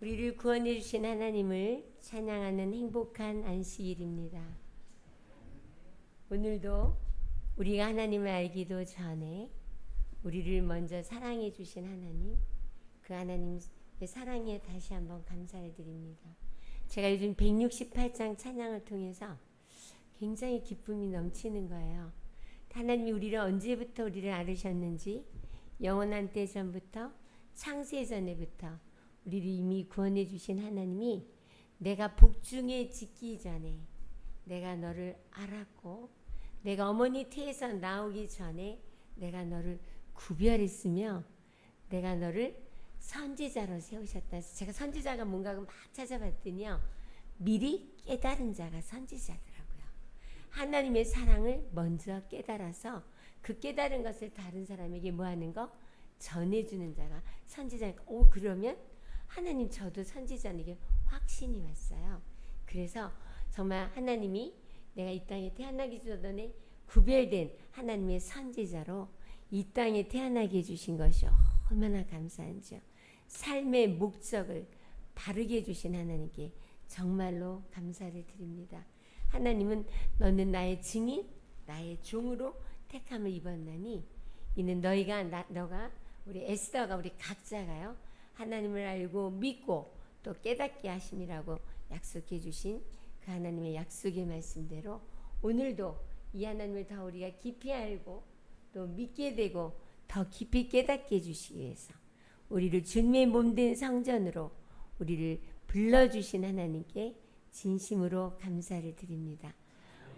우리를 구원해 주신 하나님을 찬양하는 행복한 안식일입니다. 오늘도 우리가 하나님을 알기도 전에 우리를 먼저 사랑해 주신 하나님, 그 하나님의 사랑에 다시 한번 감사를 드립니다. 제가 요즘 168장 찬양을 통해서 굉장히 기쁨이 넘치는 거예요. 하나님이 우리를 언제부터 우리를 알으셨는지, 영원한 때 전부터, 창세 전에부터 우리를 이미 구원해 주신 하나님이 내가 복중에 짓기 전에 내가 너를 알았고, 내가 어머니 태에서 나오기 전에 내가 너를 구별했으며 내가 너를 선지자로 세우셨다 해서, 제가 선지자가 뭔가 막 찾아봤더니요, 미리 깨달은 자가 선지자더라고요. 하나님의 사랑을 먼저 깨달아서 그 깨달은 것을 다른 사람에게 뭐하는 거? 전해주는 자가 선지자니까, 그러면 하나님 저도 선지자에게 확신이 왔어요. 그래서 정말 하나님이 내가 이 땅에 태어나기 전에 구별된 하나님의 선지자로 이 땅에 태어나게 해주신 것이 얼마나 감사한지요. 삶의 목적을 바르게 해주신 하나님께 정말로 감사를 드립니다. 하나님은 너는 나의 증인, 나의 종으로 택함을 입었나니 이는 너가 우리 에스더가 우리 각자가요, 하나님을 알고 믿고 또 깨닫게 하심이라고 약속해 주신 그 하나님의 약속의 말씀대로 오늘도 이 하나님을 더 우리가 깊이 알고 또 믿게 되고 더 깊이 깨닫게 해주시기 위해서 우리를 주님의 몸된 성전으로 우리를 불러주신 하나님께 진심으로 감사를 드립니다.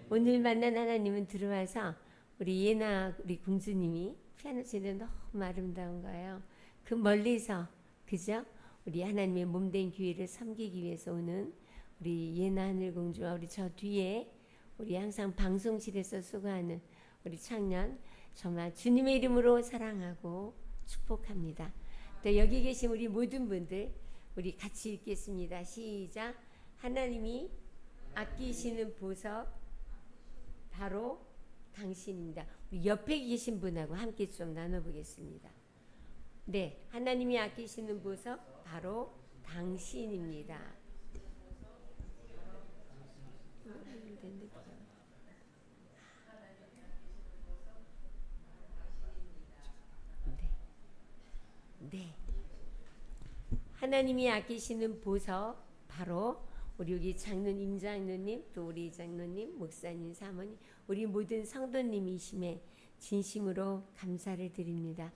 오늘 만난 하나님은 들어와서 우리 예나 우리 공주님이 피아노 치는 너무 아름다운 거예요. 그 멀리서 그죠? 우리 하나님의 몸된 교회를 섬기기 위해서 오는 우리 예나 하늘공주와 우리 저 뒤에 우리 항상 방송실에서 수고하는 우리 청년, 정말 주님의 이름으로 사랑하고 축복합니다. 또 여기 계신 우리 모든 분들 우리 같이 읽겠습니다. 시작. 하나님이 아끼시는 보석 바로 당신입니다. 우리 옆에 계신 분하고 함께 좀 나눠보겠습니다. 네, 하나님이 아끼시는 보석 바로 당신입니다. 네. 하나님이 아끼시는 보석 바로 우리 여기 장로님, 임장로님, 또 우리 장로님, 목사님, 사모님, 우리 모든 성도님이심에 진심으로 감사를 드립니다.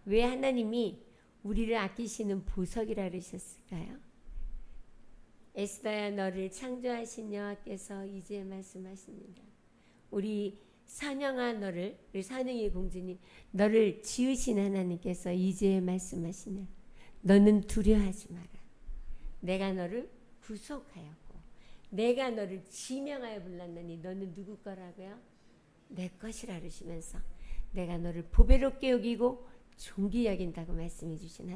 왜 하나님이 우리를 아끼시는 보석이라 그러셨을까요? 에스더야, 너를 창조하신 여호와께서 이제 말씀하십니다. 우리 선영아, 우리 선영이 공주님, 너를 지으신 하나님께서 이제 말씀하시네. 너는 두려워하지 마라. 내가 너를 구속하였고 내가 너를 지명하여 불렀느니 너는 누구 거라고요? 내 것이라 그러시면서 내가 너를 보배롭게 여기고 존귀 여긴다고 말씀해 주신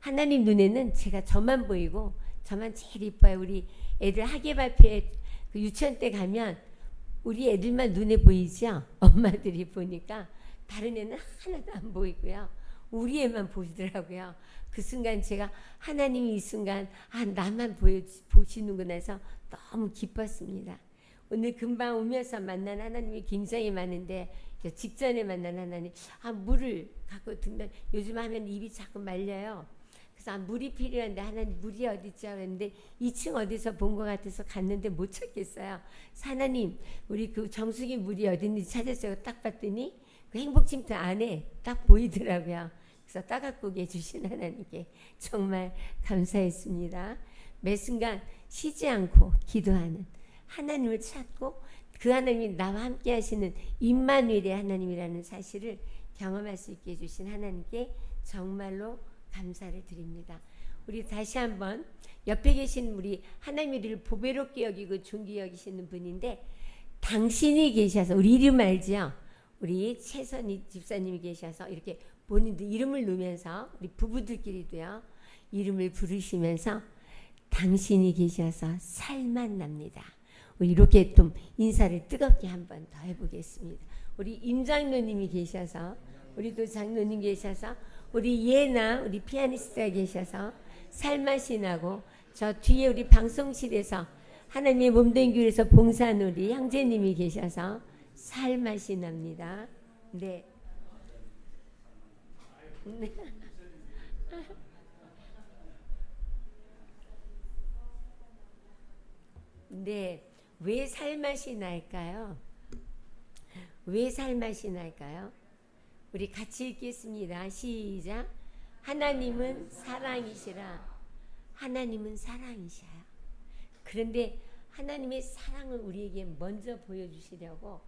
하나님 눈에는 제가 저만 보이고 저만 제일 이뻐요. 우리 애들 학예 발표회 그 유치원 때 가면 우리 애들만 눈에 보이죠? 엄마들이 보니까 다른 애는 하나도 안 보이고요. 우리 애만 보이더라고요. 그 순간 제가 하나님이 이 순간 나만 보시는구나 해서 너무 기뻤습니다. 오늘 금방 오면서 만난 하나님이 굉장히 많은데 직전에 만난 하나님, 물을 갖고 등단, 요즘 하면 입이 자꾸 말려요. 그래서 물이 필요한데 하나님 물이 어디 있죠? 그랬는데 2층 어디서 본 것 같아서 갔는데 못 찾겠어요. 하나님, 우리 그 정수기 물이 어디 있는지 찾았어요. 딱 봤더니 그 행복침대 안에 딱 보이더라고요. 그래서 따갖고 해주신 하나님께 정말 감사했습니다. 매 순간 쉬지 않고 기도하는 하나님을 찾고 그 하나님이 나와 함께 하시는 임마누엘의 하나님이라는 사실을 경험할 수 있게 해주신 하나님께 정말로 감사를 드립니다. 우리 다시 한번 옆에 계신 우리 하나님이 우리를 보배롭게 여기고 존귀 여기시는 분인데, 당신이 계셔서 우리 이름 알죠? 우리 최선희 집사님이 계셔서 이렇게 본인도 이름을 넣으면서 우리 부부들끼리도요 이름을 부르시면서 당신이 계셔서 살만 납니다. 우리 이렇게 좀 인사를 뜨겁게 한번 더 해보겠습니다. 우리 임장로님이 계셔서, 우리 또 장로님 계셔서, 우리 예나 우리 피아니스트가 계셔서 살맛이 나고 저 뒤에 우리 방송실에서 하나님의 몸된 교회에서 봉사하는 우리 형제님이 계셔서 살맛이 납니다. 네. 네. 네. 왜 살맛이 날까요? 왜 살맛이 날까요? 우리 같이 읽겠습니다. 시작. 하나님은 사랑이시라. 하나님은 사랑이셔요. 그런데 하나님의 사랑을 우리에게 먼저 보여주시려고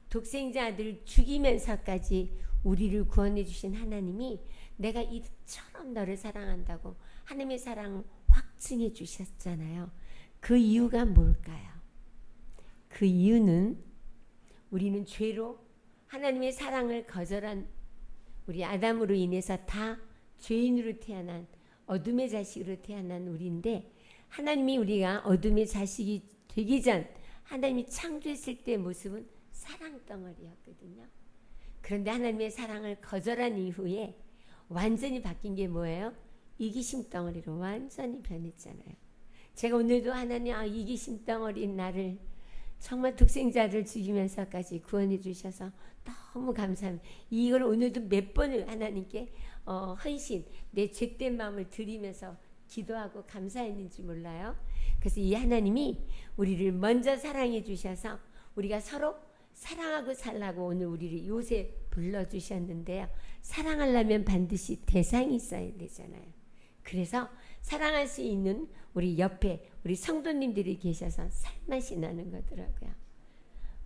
독생자 아들을 죽이면서까지 우리를 구원해 주신 하나님이 내가 이처럼 너를 사랑한다고 하나님의 사랑을 확증해 주셨잖아요. 그 이유가 뭘까요? 그 이유는 우리는 죄로 하나님의 사랑을 거절한 우리 아담으로 인해서 다 죄인으로 태어난 어둠의 자식으로 태어난 우리인데 하나님이 우리가 어둠의 자식이 되기 전 하나님이 창조했을 때의 모습은 사랑 덩어리였거든요. 그런데 하나님의 사랑을 거절한 이후에 완전히 바뀐 게 뭐예요? 이기심 덩어리로 완전히 변했잖아요. 제가 오늘도 하나님 이기심 덩어리인 나를 정말 독생자를 죽이면서까지 구원해 주셔서 너무 감사합니다. 이걸 오늘도 몇 번을 하나님께 헌신 내 죄된 마음을 드리면서 기도하고 감사했는지 몰라요. 그래서 이 하나님이 우리를 먼저 사랑해 주셔서 우리가 서로 사랑하고 살라고 오늘 우리를 요새 불러주셨는데요. 사랑하려면 반드시 대상이 있어야 되잖아요. 그래서 사랑할 수 있는 우리 옆에 우리 성도님들이 계셔서 살맛이 나는 거더라고요.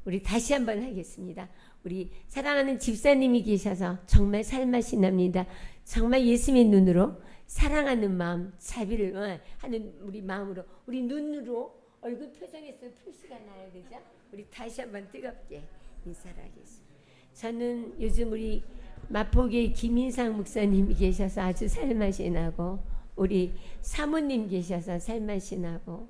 우리 다시 한번 하겠습니다. 우리 사랑하는 집사님이 계셔서 정말 살맛이 납니다. 정말 예수님의 눈으로 사랑하는 마음, 자비를 하는 우리 마음으로 우리 눈으로 얼굴 표정에서 표시가 나요. 그죠? 우리 다시 한번 뜨겁게 인사를 하겠습니다. 저는 요즘 우리 마포교회 김인상 목사님이 계셔서 아주 살맛이 나고 우리 사모님 계셔서 살맛이 나고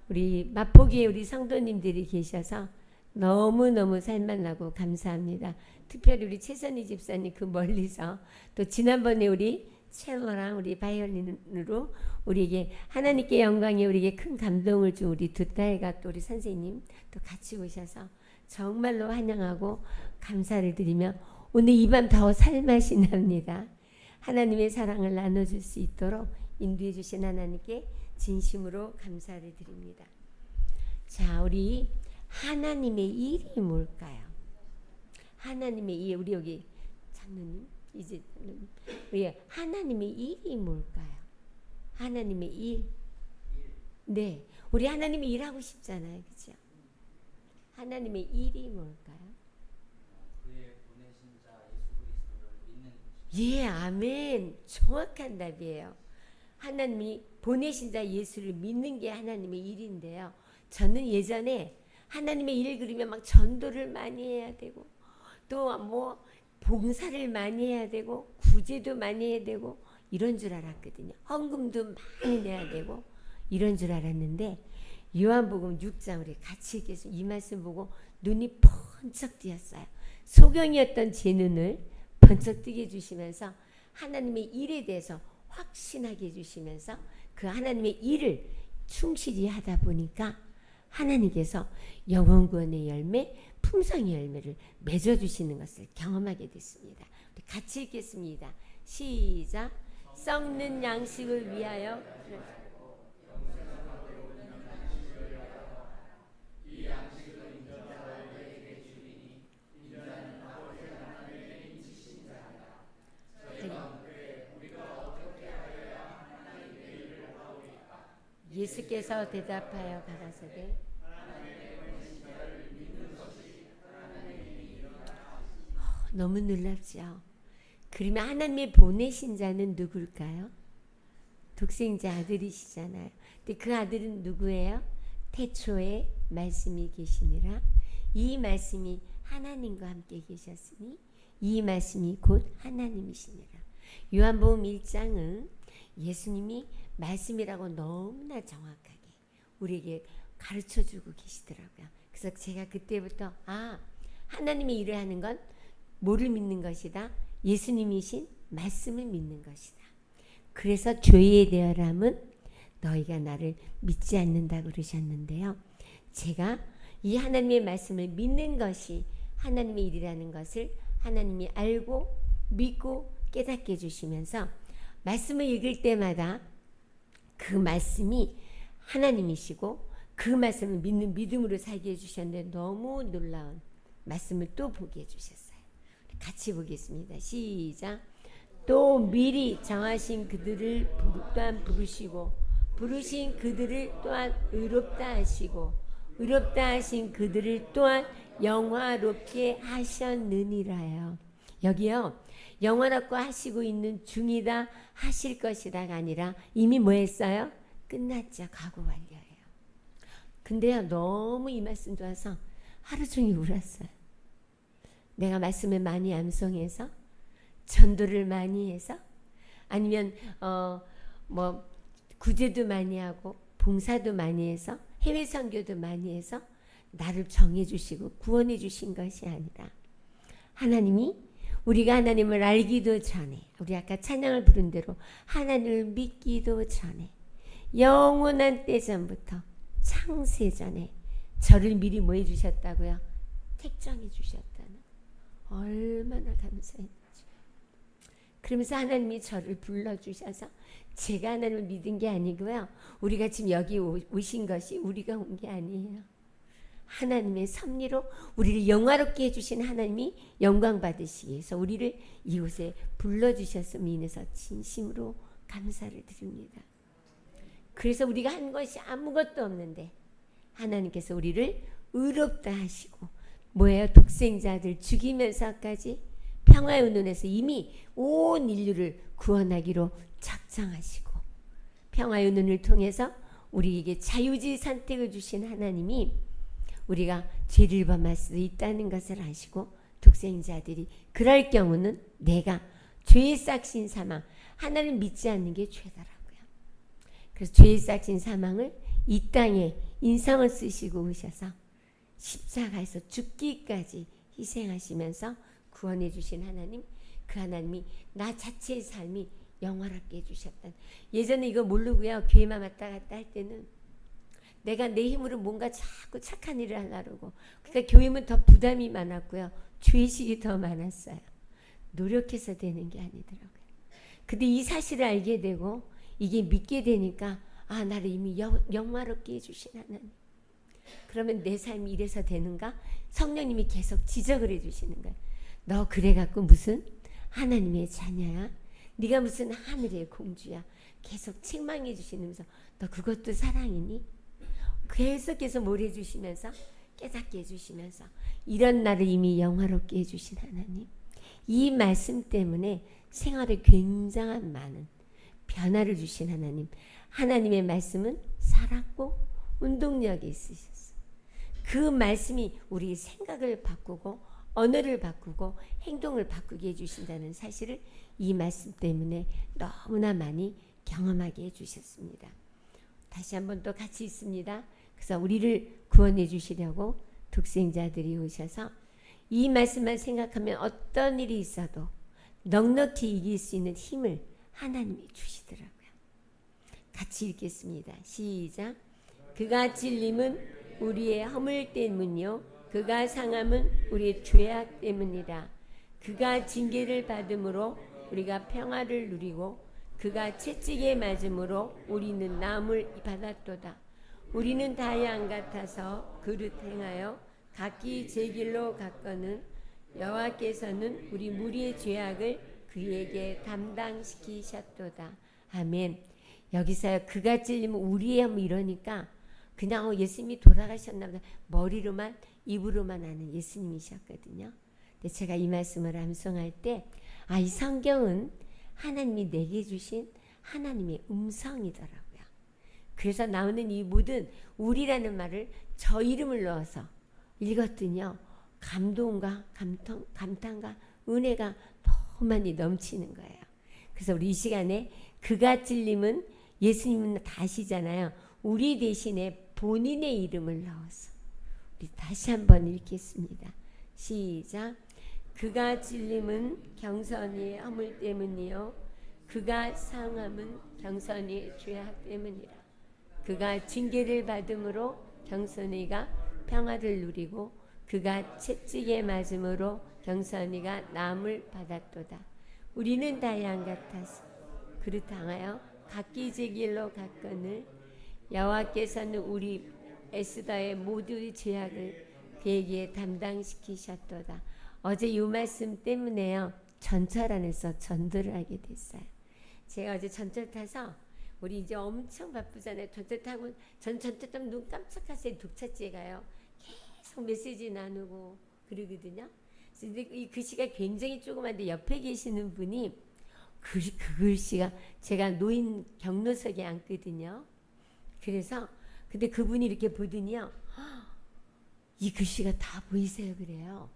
우리 마포교회 우리 성도님들이 계셔서 너무너무 살맛 나고 감사합니다. 특별히 우리 최선희 집사님 그 멀리서 또 지난번에 우리 첼로랑 우리 바이올린으로 우리에게 하나님께 영광이 우리에게 큰 감동을 준 우리 두 딸과 또 우리 선생님 또 같이 오셔서 정말로 환영하고 감사를 드리며 오늘 이 밤 더 살맛이 납니다. 하나님의 사랑을 나눠줄 수 있도록 인도해 주신 하나님께 진심으로 감사를 드립니다. 자, 우리 하나님의 일이 뭘까요? 하나님의 일, 우리 여기 장로님 이제 우리 하나님의 일이 뭘까요? 하나님의 일. 네, 우리 하나님의 일하고 싶잖아요, 그렇죠? 하나님의 일이 뭘까요? 그의 보내신 자 예수 그리스도를 믿는 것입니다. 예, 아멘. 정확한 답이에요. 하나님이 보내신 자 예수를 믿는 게 하나님의 일인데요. 저는 예전에 하나님의 일 그러면 막 전도를 많이 해야 되고 또 뭐 봉사를 많이 해야 되고 구제도 많이 해야 되고 이런 줄 알았거든요. 헌금도 많이 내야 되고 이런 줄 알았는데 요한복음 6장 우리 같이 읽겠습니다. 이 말씀 보고 눈이 번쩍 띄었어요. 소경이었던 제 눈을 번쩍 뜨게 해주시면서 하나님의 일에 대해서 확신하게 해주시면서 그 하나님의 일을 충실히 하다 보니까 하나님께서 영혼구원의 열매, 품성의 열매를 맺어주시는 것을 경험하게 됐습니다. 우리 같이 읽겠습니다. 시작. 썩는 양식을 위하여 예수께서 대답하여 가라사대 너무 놀랍죠. 그러면 하나님의 보내신 자는 누굴까요? 독생자 아들이시잖아요. 근데 그 아들은 누구예요? 태초에 말씀이 계시니라. 이 말씀이 하나님과 함께 계셨으니 이 말씀이 곧 하나님이시니라. 요한복음 1장은 예수님이 말씀이라고 너무나 정확하게 우리에게 가르쳐주고 계시더라고요. 그래서 제가 그때부터 하나님의 일을 하는 건 뭐를 믿는 것이다? 예수님이신 말씀을 믿는 것이다. 그래서 죄에 대하여람은 너희가 나를 믿지 않는다 그러셨는데요. 제가 이 하나님의 말씀을 믿는 것이 하나님의 일이라는 것을 하나님이 알고 믿고 깨닫게 해주시면서 말씀을 읽을 때마다 그 말씀이 하나님이시고 그 말씀을 믿는 믿음으로 살게 해주셨는데 너무 놀라운 말씀을 또 보게 해주셨어요. 같이 보겠습니다. 시작. 또 미리 정하신 그들을 또한 부르시고 부르신 그들을 또한 의롭다 하시고 의롭다 하신 그들을 또한 영화롭게 하셨느니라요. 여기요. 영화롭고 하시고 있는 중이다 하실 것이다가 아니라 이미 뭐 했어요? 끝났죠. 과거 완료예요. 근데요. 너무 이 말씀 좋아서 하루 종일 울었어요. 내가 말씀을 많이 암송해서 전도를 많이 해서 아니면 뭐 구제도 많이 하고 봉사도 많이 해서 해외 선교도 많이 해서 나를 정해 주시고 구원해 주신 것이 아니라 하나님이 우리가 하나님을 알기도 전에 우리 아까 찬양을 부른 대로 하나님을 믿기도 전에 영원한 때 전부터 창세 전에 저를 미리 뭐 해주셨다고요? 택정해 주셨다는 얼마나 감사했는지. 그러면서 하나님이 저를 불러주셔서 제가 하나님을 믿은 게 아니고요. 우리가 지금 여기 오신 것이 우리가 온 게 아니에요. 하나님의 섭리로 우리를 영화롭게 해주신 하나님이 영광 받으시기 위해서 우리를 이곳에 불러주셨음을 인해서 진심으로 감사를 드립니다. 그래서 우리가 한 것이 아무것도 없는데 하나님께서 우리를 의롭다 하시고 뭐예요? 독생자들 죽이면서까지 평화의 운운에서 이미 온 인류를 구원하기로 작정하시고 평화의 운운을 통해서 우리에게 자유지 선택을 주신 하나님이 우리가 죄를 범할 수도 있다는 것을 아시고 독생자들이 그럴 경우는 내가 죄의 싹신 사망 하나님 믿지 않는 게 죄더라고요. 그래서 죄의 싹신 사망을 이 땅에 인성을 쓰시고 오셔서 십자가에서 죽기까지 희생하시면서 구원해 주신 하나님, 그 하나님이 나 자체의 삶이 영화롭게 해주셨다. 예전에 이거 모르고요. 교회만 왔다 갔다 할 때는 내가 내 힘으로 뭔가 자꾸 착한 일을 하려고 그러니까 교회는 더 부담이 많았고요. 죄의식이 더 많았어요. 노력해서 되는 게 아니더라고요. 근데 이 사실을 알게 되고 이게 믿게 되니까 아 나를 이미 영화롭게 해주신 하나님. 그러면 내 삶이 이래서 되는가? 성령님이 계속 지적을 해주시는 거예요. 너 그래갖고 무슨 하나님의 자녀야? 네가 무슨 하늘의 공주야? 계속 책망해 주시면서 너 그것도 사랑이니? 계속해서 뭘 해주시면서 깨닫게 해주시면서 이런 나를 이미 영화롭게 해주신 하나님. 이 말씀 때문에 생활에 굉장한 많은 변화를 주신 하나님. 하나님의 말씀은 살았고 운동력이 있으셨어요. 그 말씀이 우리 생각을 바꾸고 언어를 바꾸고 행동을 바꾸게 해주신다는 사실을 이 말씀 때문에 너무나 많이 경험하게 해주셨습니다. 다시 한번 또 같이 있습니다. 그래서 우리를 구원해 주시려고 독생자들이 오셔서 이 말씀만 생각하면 어떤 일이 있어도 넉넉히 이길 수 있는 힘을 하나님이 주시더라고요. 같이 읽겠습니다. 시작. 그가 찔림은 우리의 허물 때문이요 그가 상함은 우리의 죄악 때문이라. 그가 징계를 받음으로 우리가 평화를 누리고 그가 채찍에 맞음으로 우리는 나음을 받았도다. 우리는 다 양 같아서 그릇 행하여 각기 제 길로 갔거늘 여호와께서는 우리 무리의 죄악을 그에게 담당시키셨도다. 아멘. 여기서 그가 찔리면 우리의 뭐 이러니까 그냥 예수님이 돌아가셨나 보다. 머리로만 입으로만 아는 예수님이셨거든요. 근데 제가 이 말씀을 암송할 때 이 성경은 하나님이 내게 주신 하나님의 음성이더라고요. 그래서 나오는 이 모든 우리라는 말을 저 이름을 넣어서 읽었더니요. 감동과 감탄과 은혜가 너무 많이 넘치는 거예요. 그래서 우리 이 시간에 그가 찔림은 예수님은 다 아시잖아요. 우리 대신에 본인의 이름을 넣어서 우리 다시 한번 읽겠습니다. 시작. 그가 찔림은 경선의 허물 때문이요 그가 사용함은 경선이의 죄악 때문이라. 그가 징계를 받음으로 경선이가 평화를 누리고 그가 채찍에 맞음으로 경선이가 나음을 받았도다. 우리는 다 양 같아서 그릇 당하여 각기 제 길로 갔거늘 여호와께서는 우리 에스더의 모두의 죄악을 그에게 담당시키셨도다. 어제 이 말씀 때문에요. 전철 안에서 전도를 하게 됐어요. 제가 어제 전철 타서 우리 이제 엄청 바쁘잖아요. 전철 타고 전철 타면 눈 깜짝하세요. 독차지에 가요. 계속 메시지 나누고 그러거든요. 근데 이 글씨가 굉장히 조그만데 옆에 계시는 분이 그 글씨가 제가 노인 경로석에 앉거든요. 그래서 근데 그분이 이렇게 보더니요. 이 글씨가 다 보이세요? 그래요.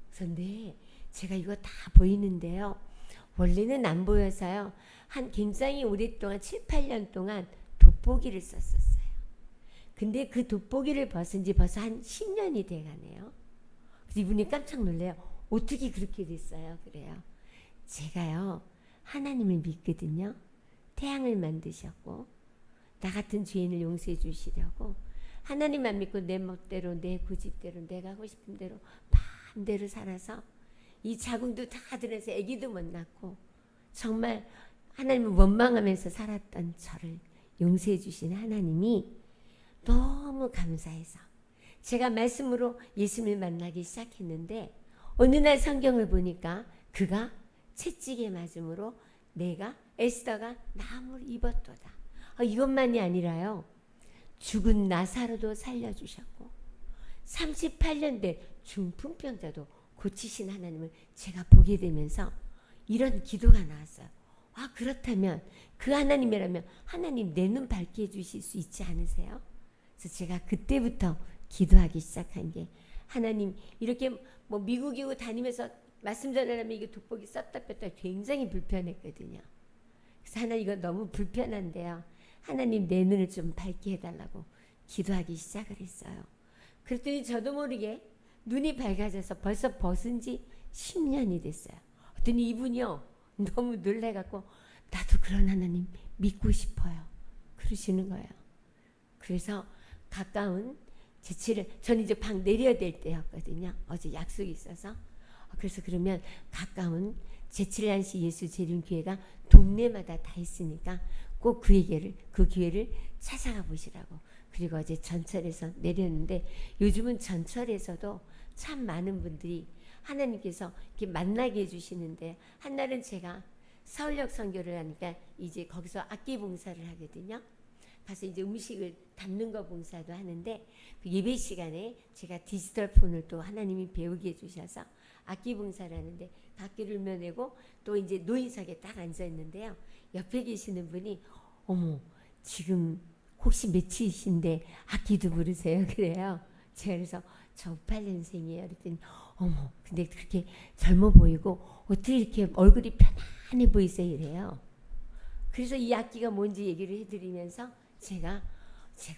그래서 네, 제가 이거 다 보이는데요. 원래는 안 보여서요. 한 굉장히 오랫동안 7, 8년 동안 돋보기를 썼었어요. 근데 그 돋보기를 벗은 지 벌써 한 10년이 돼가네요. 그래서 이분이 깜짝 놀래요. 어떻게 그렇게 됐어요? 그래요. 제가요. 하나님을 믿거든요. 태양을 만드셨고 나 같은 죄인을 용서해 주시려고 하나님만 믿고 내 멋대로 내 고집대로 내가 하고 싶은 대로 마음대로 살아서 이 자궁도 다 들어서 아기도 못 낳고 정말 하나님을 원망하면서 살았던 저를 용서해 주신 하나님이 너무 감사해서 제가 말씀으로 예수님을 만나기 시작했는데 어느 날 성경을 보니까 그가 채찍에 맞음으로 내가 에스더가 나음을 입었도다. 이것만이 아니라요. 죽은 나사로도 살려주셨고 38년 된 중풍병자도 고치신 하나님을 제가 보게 되면서 이런 기도가 나왔어요. 그렇다면 그 하나님이라면 하나님 내 눈 밝게 해주실 수 있지 않으세요? 그래서 제가 그때부터 기도하기 시작한 게 하나님 이렇게 뭐 미국이고 다니면서 말씀 전하려면 이게 돋보기 썼다 뺐다 굉장히 불편했거든요. 그래서 하나님 이거 너무 불편한데요. 하나님 내 눈을 좀 밝게 해달라고 기도하기 시작을 했어요. 그랬더니 저도 모르게 눈이 밝아져서 벌써 벗은 지 10년이 됐어요. 그랬더니 이분이요. 너무 놀래갖고 나도 그런 하나님 믿고 싶어요. 그러시는 거예요. 그래서 가까운 제치를 저는 이제 방 내려야 될 때였거든요. 어제 약속이 있어서. 그래서 그러면 가까운 제칠란시 예수 재림교회가 동네마다 다 있으니까 꼭 그 기회를 찾아가 보시라고. 그리고 어제 전철에서 내렸는데 요즘은 전철에서도 참 많은 분들이 하나님께서 이렇게 만나게 해주시는데 한날은 제가 서울역 선교를 하니까 이제 거기서 악기 봉사를 하거든요. 가서 이제 음식을 담는 거 봉사도 하는데 그 예배 시간에 제가 디지털 폰을 또 하나님이 배우게 해주셔서 악기 봉사를 하는데 악기를 면내고 또 이제 노인석에 딱 앉아 있는데요. 옆에 계시는 분이 어머 지금 혹시 몇이신데 악기도 부르세요? 그래요. 제가 그래서 저 58년생이에요. 그랬더니 어머 근데 그렇게 젊어 보이고 어떻게 이렇게 얼굴이 편안해 보이세요? 이래요. 그래서 이 악기가 뭔지 얘기를 해드리면서 제가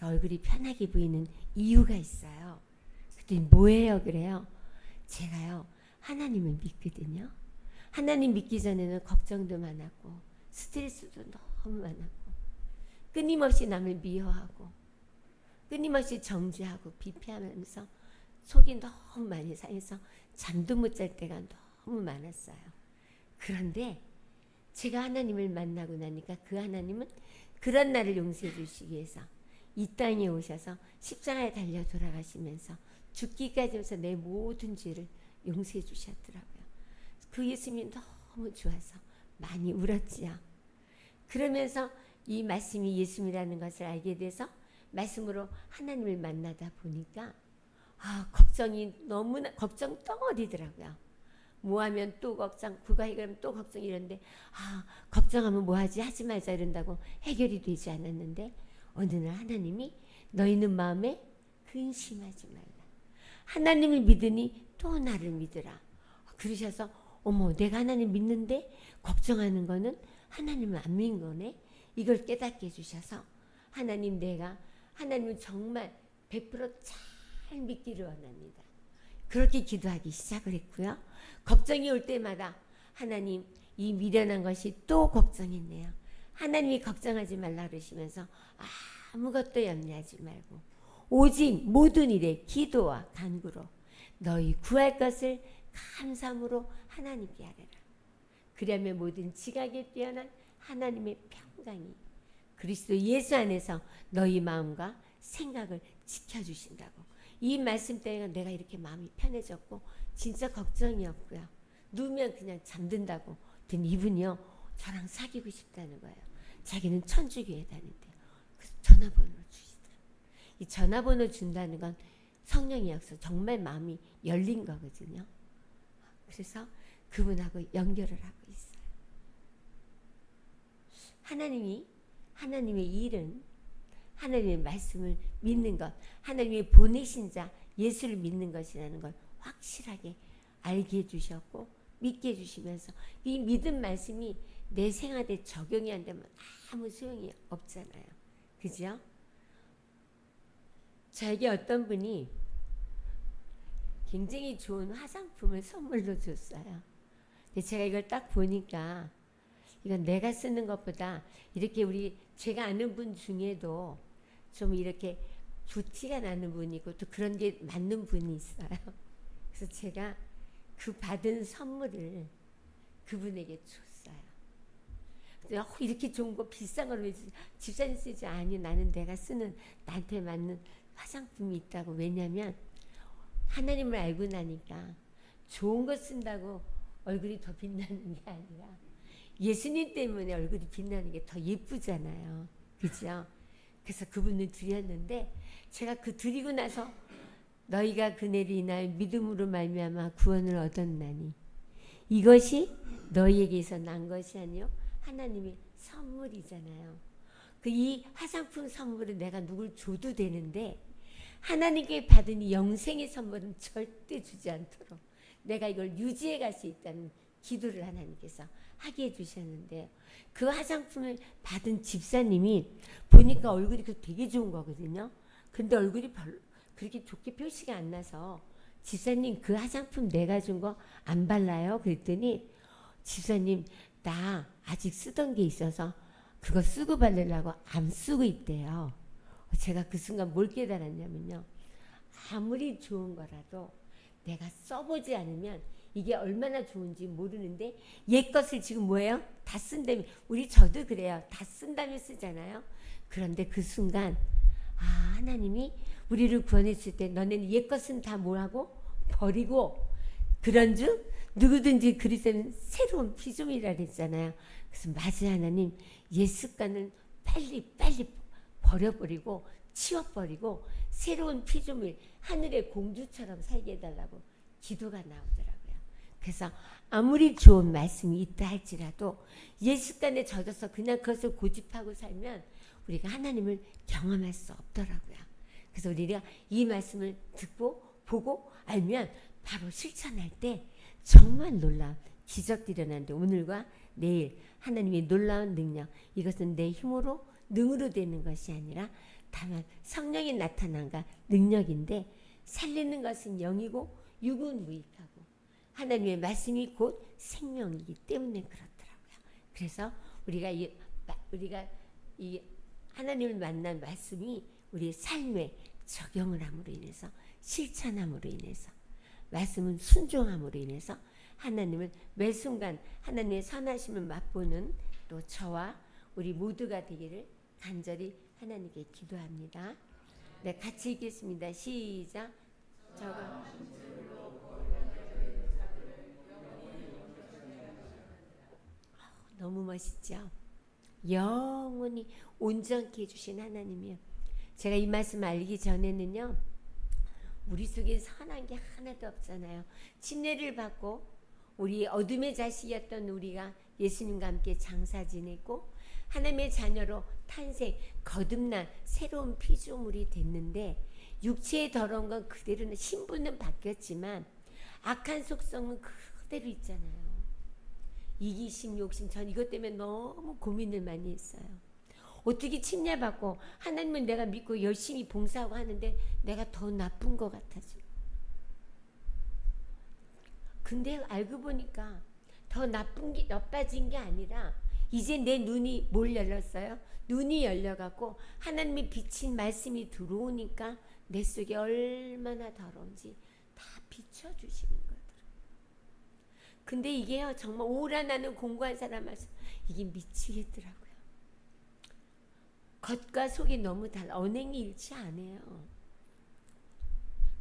얼굴이 편하게 보이는 이유가 있어요. 그랬더니 뭐예요? 그래요. 제가요 하나님을 믿거든요. 하나님 믿기 전에는 걱정도 많았고 스트레스도 너무 많았고 끊임없이 남을 미워하고 끊임없이 정죄하고 비피하면서 속이 너무 많이 상해서 잠도 못 잘 때가 너무 많았어요. 그런데 제가 하나님을 만나고 나니까 그 하나님은 그런 나를 용서해 주시기 위해서 이 땅에 오셔서 십자가에 달려 돌아가시면서 죽기까지 해서 내 모든 죄를 용서해 주셨더라고요. 그 예수님이 너무 좋아서 많이 울었지요. 그러면서 이 말씀이 예수님이라는 것을 알게 돼서 말씀으로 하나님을 만나다 보니까 걱정이 너무나 걱정 덩어리더라고요. 뭐하면 또 걱정, 그거 해결하면 또 걱정 이런데 걱정하면 뭐하지 하지 말자 이런다고 해결이 되지 않았는데 어느 날 하나님이 너희는 마음에 근심하지 말라. 하나님을 믿으니 또 나를 믿으라. 그러셔서 어머 내가 하나님 믿는데 걱정하는 거는 하나님을 안 믿는 거네. 이걸 깨닫게 해주셔서 하나님 내가 하나님을 정말 100%잘 믿기를 원합니다. 그렇게 기도하기 시작을 했고요. 걱정이 올 때마다 하나님 이 미련한 것이 또 걱정했네요. 하나님이 걱정하지 말라 그러시면서 아무것도 염려하지 말고 오직 모든 일에 기도와 간구로 너희 구할 것을 감사함으로 하나님께 하리라. 그러면 모든 지각에 뛰어난 하나님의 평강이 그리스도 예수 안에서 너희 마음과 생각을 지켜주신다고. 이 말씀 때문에 내가 이렇게 마음이 편해졌고 진짜 걱정이 없고요. 누우면 그냥 잠든다고. 든 이분이요 저랑 사귀고 싶다는 거예요. 자기는 천주교에 다닌대요. 그래서 전화번호를 주시더라고요. 이 전화번호 준다는 건 성령의 약속, 정말 마음이 열린 거거든요. 그래서 그분하고 연결을 하고 있어요. 하나님의 일은 하나님의 말씀을 믿는 것, 하나님의 보내신 자 예수를 믿는 것이라는 걸 확실하게 알게 해주셨고 믿게 해주시면서 이 믿음 말씀이 내 생활에 적용이 안 되면 아무 소용이 없잖아요. 그죠? 저에게 어떤 분이 굉장히 좋은 화장품을 선물로 줬어요. 근데 제가 이걸 딱 보니까 이건 내가 쓰는 것보다 이렇게 제가 아는 분 중에도 좀 이렇게 부티가 나는 분이 있고 또 그런 게 맞는 분이 있어요. 그래서 제가 그 받은 선물을 그분에게 줬어요. 이렇게 좋은 거 비싼 걸 왜 집사님 쓰지? 아니 나는 내가 쓰는 나한테 맞는 화장품이 있다고. 왜냐면 하나님을 알고 나니까 좋은 거 쓴다고 얼굴이 더 빛나는 게 아니라 예수님 때문에 얼굴이 빛나는 게 더 예쁘잖아요. 그죠? 그래서 그분을 드렸는데 제가 그 드리고 나서 너희가 그네를 인하여 믿음으로 말미암아 구원을 얻었나니 이것이 너희에게서 난 것이 아니요 하나님의 선물이잖아요. 이 화장품 선물은 내가 누굴 줘도 되는데 하나님께 받은 이 영생의 선물은 절대 주지 않도록 내가 이걸 유지해 갈 수 있다는 기도를 하나님께서 하게 해주셨는데 그 화장품을 받은 집사님이 보니까 얼굴이 되게 좋은 거거든요. 근데 얼굴이 별로 그렇게 좋게 표시가 안 나서 집사님 그 화장품 내가 준 거 안 발라요? 그랬더니 집사님 나 아직 쓰던 게 있어서 그거 쓰고 바르려고 안 쓰고 있대요. 제가 그 순간 뭘 깨달았냐면요. 아무리 좋은 거라도 내가 써보지 않으면 이게 얼마나 좋은지 모르는데 옛 것을 지금 뭐예요? 다 쓴다며. 저도 그래요. 다 쓴다며 쓰잖아요. 그런데 그 순간 하나님이 우리를 구원했을 때 너네는 옛 것은 다 뭐하고? 버리고 그런즉 누구든지 그리스도는 새로운 피조물이라 그랬잖아요. 그래서 맞아요. 하나님 옛 습관은 빨리 버려버리고 치워버리고 새로운 피조물 하늘의 공주처럼 살게 해달라고 기도가 나오더라고요. 그래서 아무리 좋은 말씀이 있다 할지라도 옛 습관에 젖어서 그냥 그것을 고집하고 살면 우리가 하나님을 경험할 수 없더라고요. 그래서 우리가 이 말씀을 듣고 보고 알면 바로 실천할 때 정말 놀라운 기적들이 일어나는데 오늘과 내일 하나님의 놀라운 능력, 이것은 내 힘으로 능으로 되는 것이 아니라 다만 성령이 나타난가 능력인데 살리는 것은 영이고 육은 무익하고 하나님의 말씀이 곧 생명이기 때문에 그렇더라고요. 그래서 우리가 이 하나님을 만난 말씀이 우리의 삶에 적용을 함으로 인해서 실천함으로 인해서 말씀은 순종함으로 인해서 하나님을 매 순간 하나님의 선하심을 맛보는 또 저와 우리 모두가 되기를 간절히 하나님께 기도합니다. 네, 같이 읽겠습니다. 시작. 저가 너무 멋있죠. 영원히 온전케 해주신 하나님이요. 제가 이 말씀 알기 전에는요. 우리 속에 선한 게 하나도 없잖아요. 침례를 받고 우리 어둠의 자식이었던 우리가 예수님과 함께 장사 지냈고 하나님의 자녀로 탄생 거듭난 새로운 피조물이 됐는데 육체의 더러운 건 그대로는 신분은 바뀌었지만 악한 속성은 그대로 있잖아요. 이기심, 욕심, 전 이것 때문에 너무 고민을 많이 했어요. 어떻게 침례받고 하나님은 내가 믿고 열심히 봉사하고 하는데 내가 더 나쁜 것 같아져. 근데 알고 보니까 더 나빠진 게 아니라 이제 내 눈이 뭘 열렸어요? 눈이 열려갖고 하나님의 비친 말씀이 들어오니까 내 속에 얼마나 더러운지 다 비춰주시는 거더라고요. 근데 이게요, 정말 오라 나는 공부한 사람 말씀, 이게 미치겠더라고요. 겉과 속이 너무 달라. 언행이 일치 안 해요.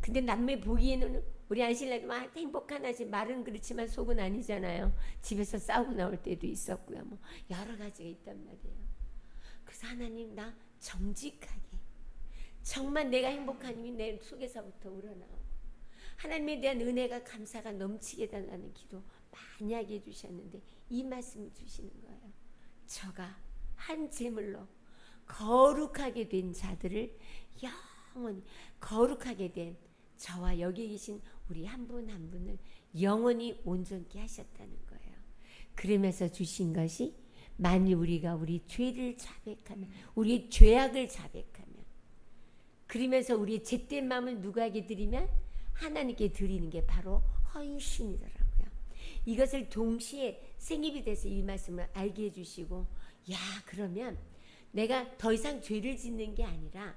근데 남의 보기에는 우리 안신라도 막 행복한 하지, 말은 그렇지만 속은 아니잖아요. 집에서 싸우고 나올 때도 있었고요. 뭐 여러 가지가 있단 말이에요. 그래서 하나님, 나 정직하게, 정말 내가 행복한 힘이 내 속에서부터 우러나오고 하나님에 대한 은혜가, 감사가 넘치게 달라는 기도 많이 하게 해주셨는데 이 말씀을 주시는 거예요. 저가 한 제물로 거룩하게 된 자들을 영원히, 거룩하게 된 저와 여기 계신 우리 한 분 한 분을 영원히 온전케 하셨다는 거예요. 그러면서 주신 것이, 만일 우리가 우리 죄를 자백하면, 우리의 죄악을 자백하면, 그러면서 우리의 죄된 마음을 누구에게 드리면 하나님께 드리는 게 바로 헌신이더라고요. 이것을 동시에 생입이 돼서 이 말씀을 알게 해주시고, 야, 그러면 내가 더 이상 죄를 짓는 게 아니라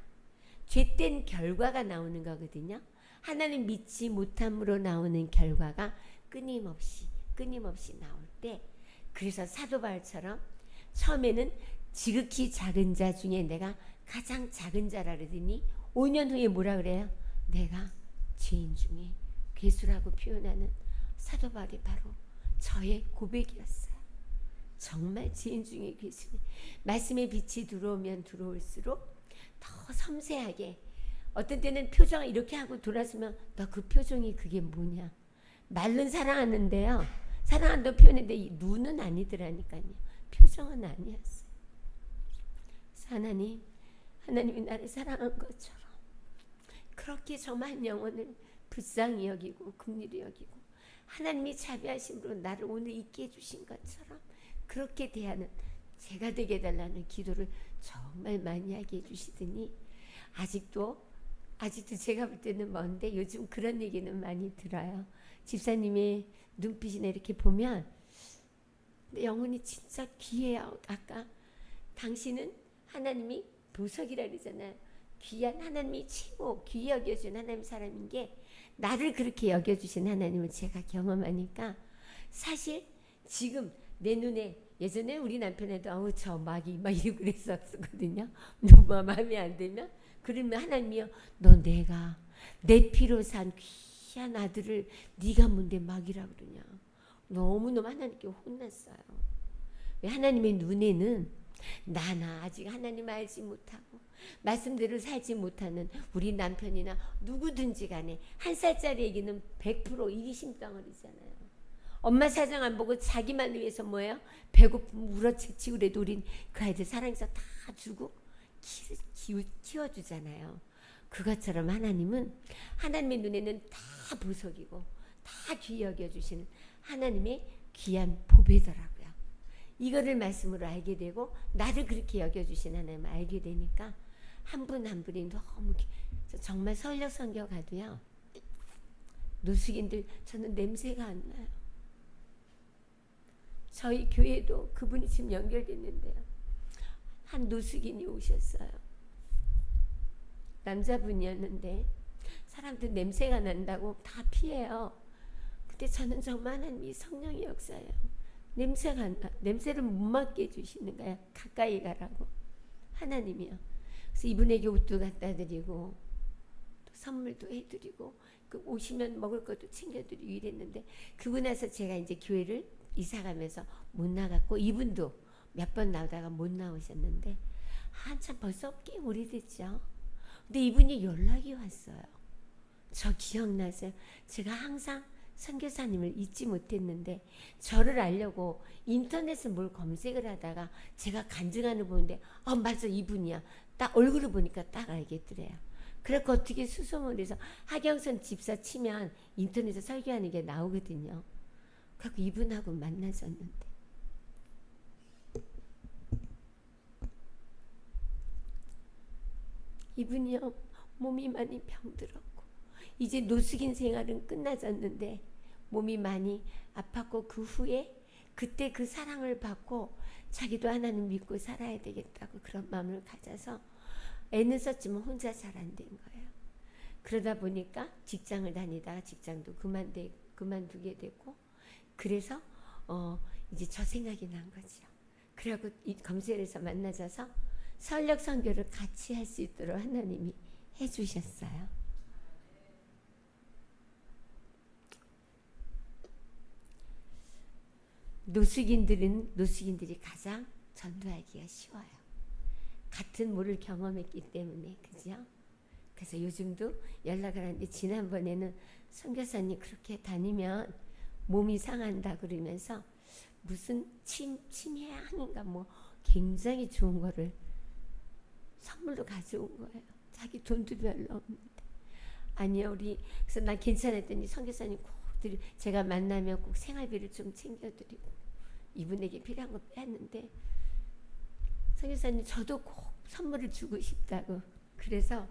죄된 결과가 나오는 거거든요. 하나님 믿지 못함으로 나오는 결과가 끊임없이 나올 때, 그래서 사도 바울처럼 처음에는 지극히 작은 자 중에 내가 가장 작은 자라 그러더니 5년 후에 뭐라 그래요? 내가 죄인 중에 괴수라고 표현하는 사도 바울이 바로 저의 고백이었어요. 정말 죄인 중에 괴수네. 말씀의 빛이 들어오면 들어올수록 더 섬세하게, 어떤 때는 표정을 이렇게 하고 돌아서면 너 그 표정이 그게 뭐냐. 말은 사랑하는데요, 사랑한다고 표현했는데 눈은 아니더라니까요. 표정은 아니었어요. 그래서 하나님이 나를 사랑한 것처럼 그렇게 저만 영혼을 불쌍히 여기고 긍휼히 여기고 하나님이 자비하심으로 나를 오늘 있게 해주신 것처럼 그렇게 대하는 제가 되게 해달라는 기도를 정말 많이 하게 해주시더니 아직도 제가 볼 때는 먼데 요즘 그런 얘기는 많이 들어요. 집사님의 눈빛이나 이렇게 보면 영혼이 진짜 귀해요. 아까 당신은 하나님이 보석이라 그러잖아요. 귀한 하나님이 최고 귀히 여겨준 하나님 사람인 게, 나를 그렇게 여겨주신 하나님을 제가 경험하니까 사실 지금 내 눈에, 예전에 우리 남편에도 아우 저 마귀 막 이러고 그랬었거든요. 누가 마음에 안 들면, 그러면 하나님이요, 너 내가 내 피로 산 귀한 아들을 네가 뭔데 마귀라고 그러냐. 너무너무 하나님께 혼났어요. 왜? 하나님의 눈에는 나나 아직 하나님 알지 못하고 말씀대로 살지 못하는 우리 남편이나 누구든지 간에, 한 살짜리에게는 100% 이기심 덩어리잖아요. 엄마 사정 안 보고 자기만 위해서 뭐예요? 배고프면 울어채치고 그래도 우린 그 아이들 사랑해서 다 주고 키워주잖아요. 그것처럼 하나님은, 하나님의 눈에는 다 보석이고 다 귀히 여겨주시는 하나님의 귀한 보배더라고요. 이거를 말씀으로 알게 되고 나를 그렇게 여겨주신 하나님을 알게 되니까 한 분 한 분이 너무, 정말 설령 선교 가도요, 노숙인들 저는 냄새가 안 나요. 저희 교회도 그분이 지금 연결됐는데요, 한 노숙인이 오셨어요. 남자분이었는데 사람들 냄새가 난다고 다 피해요. 근데 저는 정말 하나님이 성령의 역사예요. 냄새가 안 나. 냄새를 못 맡게 해주시는 거야. 가까이 가라고. 하나님이요. 그래서 이분에게 옷도 갖다 드리고 또 선물도 해드리고, 그 오시면 먹을 것도 챙겨드리고 이랬는데, 그러고 나서 제가 이제 교회를 이사가면서 못 나갔고, 이분도 몇 번 나오다가 못 나오셨는데 한참 벌써 꽤 오래됐죠. 근데 이분이 연락이 왔어요. 저 기억나세요? 제가 항상 선교사님을 잊지 못했는데, 저를 알려고 인터넷에 뭘 검색을 하다가 제가 간증하는 보는데 맞아, 이분이야. 딱 얼굴을 보니까 딱 알겠더래요. 그래서 어떻게 수소문 해서 하경선 집사 치면 인터넷에 설교하는 게 나오거든요. 그래서 이분하고 만나셨는데, 이분이요, 몸이 많이 병들었고 이제 노숙인 생활은 끝나졌는데 몸이 많이 아팠고, 그 후에 그때 그 사랑을 받고 자기도 하나님 믿고 살아야 되겠다고 그런 마음을 가져서 애는 썼지만 혼자 잘 안 된 거예요. 그러다 보니까 직장을 다니다가 직장도 그만두게 되고, 그래서 이제 저 생각이 난 거죠. 그래갖고 이 검색에서 만나셔서 설력 선교를 같이 할 수 있도록 하나님이 해주셨어요. 노숙인들이 가장 전도하기가 쉬워요. 같은 물을 경험했기 때문에, 그죠? 그래서 요즘도 연락을 하는데, 지난번에는 선교사님 그렇게 다니면 몸이 상한다 그러면서 무슨 침향인가 뭐 굉장히 좋은 거를 선물로 가져온 거예요. 자기 돈도 별로 없는데. 아니요, 그래서 난 괜찮았더니 선교사님 꼭 제가 만나면 꼭 생활비를 좀 챙겨드리고 이분에게 필요한 거 빼앗는데, 선교사님 저도 꼭 선물을 주고 싶다고, 그래서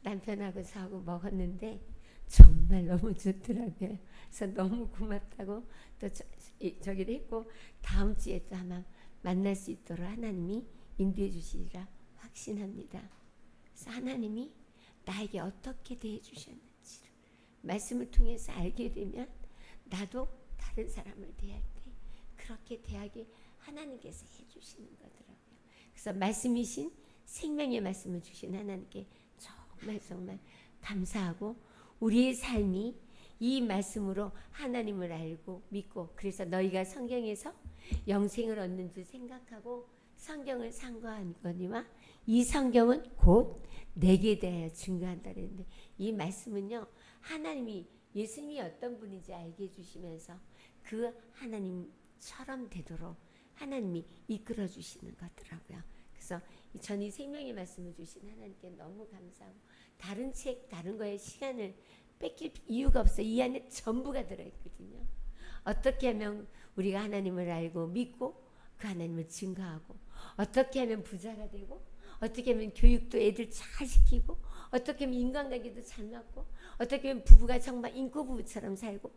남편하고 사고 먹었는데 정말 너무 좋더라고요. 그래서 너무 고맙다고 또 저기도 했고, 다음 주에 또 아마 만날 수 있도록 하나님이 인도해 주시리라 확신합니다. 그래서 하나님이 나에게 어떻게 대해 주셨는지를 말씀을 통해서 알게 되면 나도 다른 사람을 대할 때 그렇게 대하게 하나님께서 해주시는 거더라고요. 그래서 말씀이신 생명의 말씀을 주신 하나님께 정말 감사하고, 우리의 삶이 이 말씀으로 하나님을 알고 믿고, 그래서 너희가 성경에서 영생을 얻는 줄 생각하고 성경을 상고하거니와 이 성경은 곧 내게 대하여 증거한다 그랬는데, 이 말씀은요, 하나님이 예수님이 어떤 분인지 알게 해주시면서 그 하나님처럼 되도록 하나님이 이끌어 주시는 거더라고요. 그래서 전 이 생명의 말씀을 주신 하나님께 너무 감사하고, 다른 책, 다른 거에 시간을 뺏길 이유가 없어요. 이 안에 전부가 들어있거든요. 어떻게 하면 우리가 하나님을 알고 믿고 그 하나님을 증거하고, 어떻게 하면 부자가 되고, 어떻게 하면 교육도 애들 잘 시키고, 어떻게 하면 인간관계도 잘 맞고, 어떻게 하면 부부가 정말 인꼬부부처럼 살고,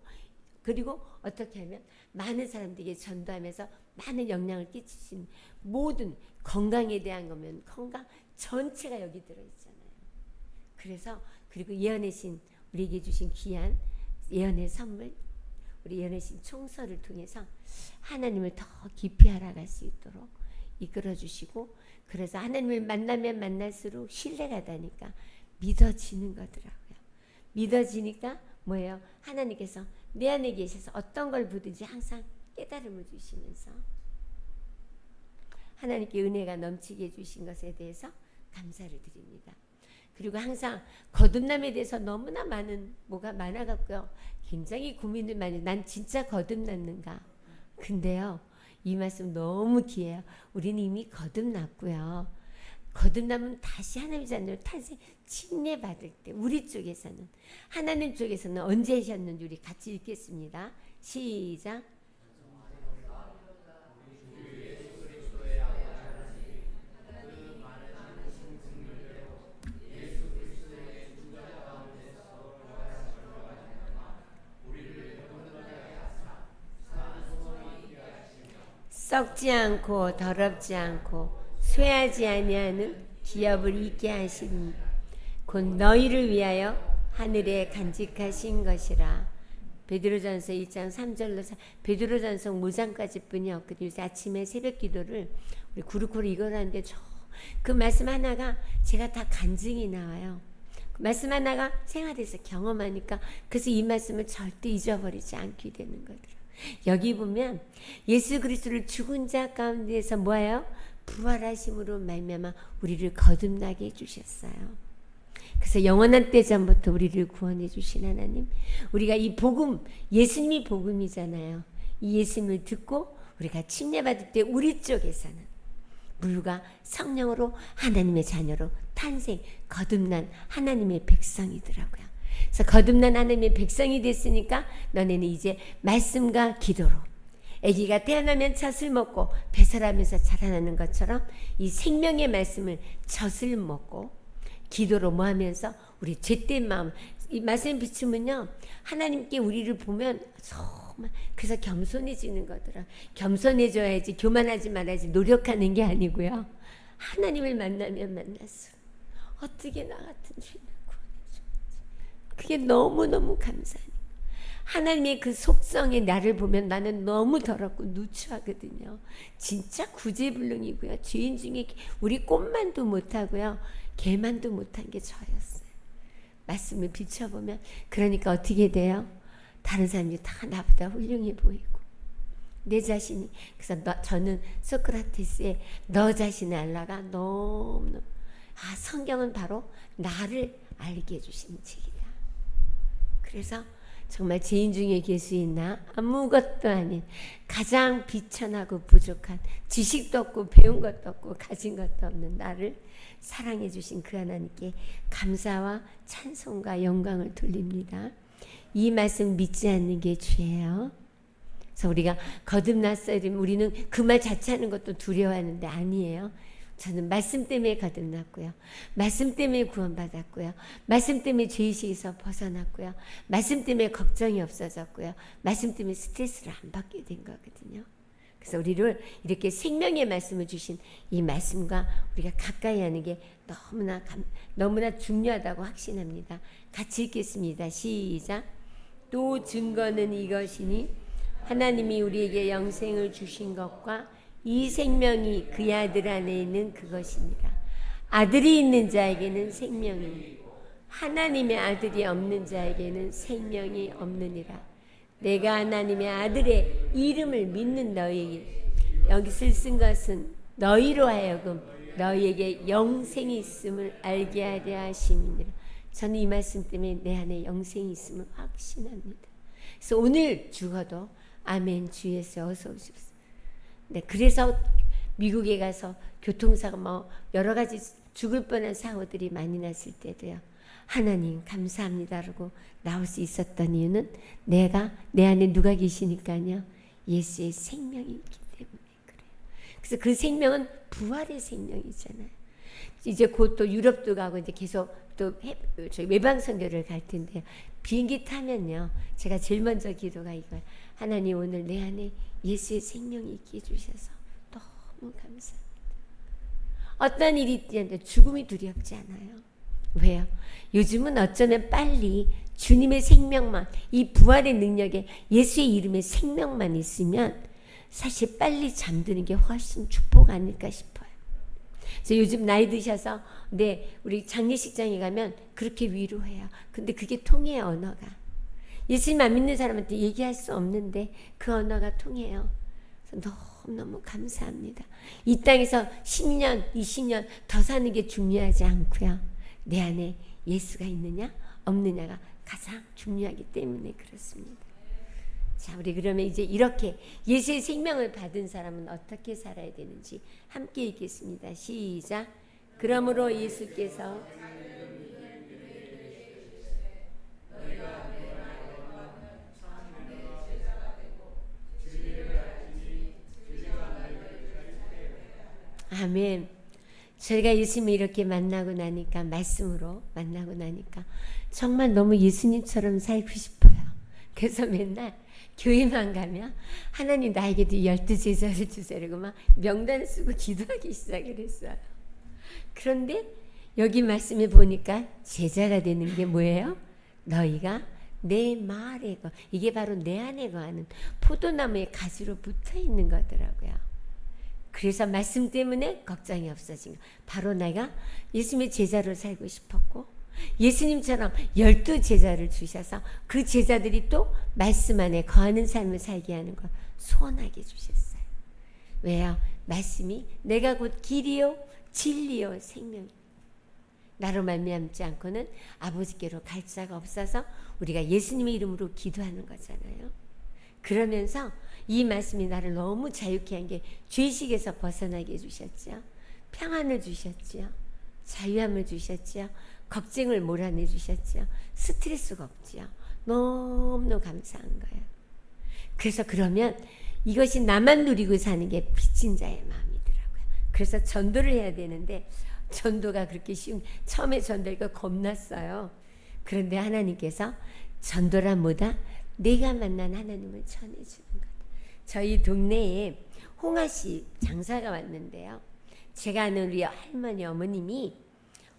그리고 어떻게 하면 많은 사람들에게 전도하면서 많은 영향을 끼치신 모든 건강에 대한 거면 건강 전체가 여기 들어있잖아요. 그래서 그리고 예언의 신 우리에게 주신 귀한 예언의 선물, 우리 예언의 신 총서를 통해서 하나님을 더 깊이 알아갈 수 있도록 이끌어 주시고, 그래서 하나님을 만나면 만날수록 신뢰가 되니까 믿어지는 거더라고요. 믿어지니까 뭐예요? 하나님께서 내 안에 계셔서 어떤 걸 보든지 항상 깨달음을 주시면서 하나님께 은혜가 넘치게 해주신 것에 대해서 감사를 드립니다. 그리고 항상 거듭남에 대해서 너무나 뭐가 많아갖고요, 굉장히 고민을 많이, 난 진짜 거듭났는가. 근데요, 이 말씀 너무 귀해요. 우리는 이미 거듭났고요, 거듭나면 다시 하나님의 자녀로 탄생 침례받을 때 우리 쪽에서는, 하나님 쪽에서는 언제 하셨는지 우리 같이 읽겠습니다. 시작. 썩지 않고 더럽지 않고 쇠하지 아니하는 기업을 있게 하시니 곧 너희를 위하여 하늘에 간직하신 것이라. 베드로전서 1장 3절로 베드로전서 5장까지 뿐이 없거든요. 아침에 새벽 기도를 우리 구루코로 이거라는데 그 말씀 하나가 제가 다 간증이 나와요. 그 말씀 하나가 생활에서 경험하니까, 그래서 이 말씀을 절대 잊어버리지 않게 되는 거더라고요. 여기 보면 예수 그리스도를 죽은 자 가운데서 뭐예요? 부활하심으로 말미암아 우리를 거듭나게 해주셨어요. 그래서 영원한 때 전부터 우리를 구원해 주신 하나님, 우리가 이 복음, 예수님이 복음이잖아요. 이 예수님을 듣고 우리가 침례받을 때 우리 쪽에서는 물과 성령으로 하나님의 자녀로 탄생, 거듭난 하나님의 백성이더라고요. 그래서 거듭난 하나님의 백성이 됐으니까 너네는 이제 말씀과 기도로, 아기가 태어나면 젖을 먹고 배설하면서 자라나는 것처럼 이 생명의 말씀을 젖을 먹고 기도로 뭐 하면서 우리 죄된 마음, 이 말씀 비추면요, 하나님께 우리를 보면 조금만. 그래서 겸손해지는 거더라. 겸손해져야지, 교만하지 말아야지 노력하는 게 아니고요. 하나님을 만나면 만날수록 어떻게 나 같은 죄인을 구원해줘. 그게 너무너무 감사해요. 하나님의 그 속성에 나를 보면 나는 너무 더럽고 누추하거든요. 진짜 구제불능이고요. 죄인 중에 우리 꽃만도 못하고요. 개만도 못한 게 저였어요. 말씀을 비춰보면 그러니까 어떻게 돼요? 다른 사람이 다 나보다 훌륭해 보이고 내 자신이 그래서 저는 소크라테스의 너 자신을 알라가 너무 성경은 바로 나를 알게 해주시는 책이다. 그래서 정말 죄인 중에 계수 있나 아무것도 아닌 가장 비천하고 부족한 지식도 없고 배운 것도 없고 가진 것도 없는 나를 사랑해 주신 그 하나님께 감사와 찬송과 영광을 돌립니다. 이 말씀 믿지 않는 게 죄예요. 그래서 우리가 거듭났어야 되면 우리는 그 말 자체 하는 것도 두려워하는데 아니에요. 저는 말씀 때문에 거듭났고요. 말씀 때문에 구원받았고요. 말씀 때문에 죄의식에서 벗어났고요. 말씀 때문에 걱정이 없어졌고요. 말씀 때문에 스트레스를 안 받게 된 거거든요. 그래서 우리를 이렇게 생명의 말씀을 주신 이 말씀과 우리가 가까이 하는 게 너무나 중요하다고 확신합니다. 같이 읽겠습니다. 시작. 또 증거는 이것이니 하나님이 우리에게 영생을 주신 것과 이 생명이 그의 아들 안에 있는 그것이니라. 아들이 있는 자에게는 생명이, 하나님의 아들이 없는 자에게는 생명이 없느니라. 내가 하나님의 아들의 이름을 믿는 너희에게, 여기서 쓴 것은 너희로 하여금 너희에게 영생이 있음을 알게 하려 하심이니라. 저는 이 말씀 때문에 내 안에 영생이 있음을 확신합니다. 그래서 오늘 죽어도 아멘 주 예수 어서 오십시오. 네, 그래서 미국에 가서 교통사고 여러 가지 죽을 뻔한 사고들이 많이 났을 때도요. 하나님 감사합니다라고 나올 수 있었던 이유는 내가 내 안에 누가 계시니까요. 예수의 생명이 있기 때문에 그래요. 그래서 그 생명은 부활의 생명이잖아요. 이제 곧 또 유럽도 가고 이제 계속 또 저희 외방 선교를 갈 텐데요. 비행기 타면요. 제가 제일 먼저 기도가 이거예요. 하나님 오늘 내 안에 예수의 생명이 있게 해주셔서 너무 감사합니다. 어떤 일이 있는데 죽음이 두렵지 않아요. 왜요? 요즘은 어쩌면 빨리 주님의 생명만, 이 부활의 능력에 예수의 이름의 생명만 있으면 사실 빨리 잠드는 게 훨씬 축복 아닐까 싶어요. 그래서 요즘 나이 드셔서 우리 장례식장에 가면 그렇게 위로해요. 근데 그게 통해요, 언어가. 예수님 안 믿는 사람한테 얘기할 수 없는데 그 언어가 통해요. 그래서 너무너무 감사합니다. 이 땅에서 10년, 20년 더 사는 게 중요하지 않고요. 내 안에 예수가 있느냐 없느냐가 가장 중요하기 때문에 그렇습니다. 자, 우리 그러면 이제 이렇게 예수의 생명을 받은 사람은 어떻게 살아야 되는지 함께 읽겠습니다. 시작. 그러므로 예수께서 아멘. 저희가 예수님을 이렇게 만나고 나니까 말씀으로 만나고 나니까 정말 너무 예수님처럼 살고 싶어요. 그래서 맨날 교회만 가면 하나님 나에게도 12제자를 주세요 막 명단을 쓰고 기도하기 시작을 했어요. 그런데 여기 말씀에 보니까 제자가 되는 게 뭐예요? 너희가 내 말에 거, 이게 바로 내 안에 거하는 포도나무의 가지로 붙어 있는 거더라고요. 그래서 말씀 때문에 걱정이 없어진 거. 바로 내가 예수님의 제자로 살고 싶었고 예수님처럼 12제자를 주셔서 그 제자들이 또 말씀 안에 거하는 삶을 살게 하는 걸 소원하게 주셨어요. 왜요? 말씀이 내가 곧 길이요 진리요 생명이요. 나로 말미암지 않고는 아버지께로 갈 자가 없어서 우리가 예수님의 이름으로 기도하는 거잖아요. 그러면서 이 말씀이 나를 너무 자유케 한 게 죄의식에서 벗어나게 해주셨죠. 평안을 주셨죠. 자유함을 주셨죠. 걱정을 몰아내 주셨죠. 스트레스가 없죠. 너무너무 감사한 거예요. 그래서 그러면 이것이 나만 누리고 사는 게 빚진 자의 마음이더라고요. 그래서 전도를 해야 되는데 전도가 그렇게 쉬운, 처음에 전도가 겁났어요. 그런데 하나님께서 전도란 뭐다? 내가 만난 하나님을 전해주는 것. 저희 동네에 홍아씨 장사가 왔는데요. 제가 아는 우리 할머니 어머님이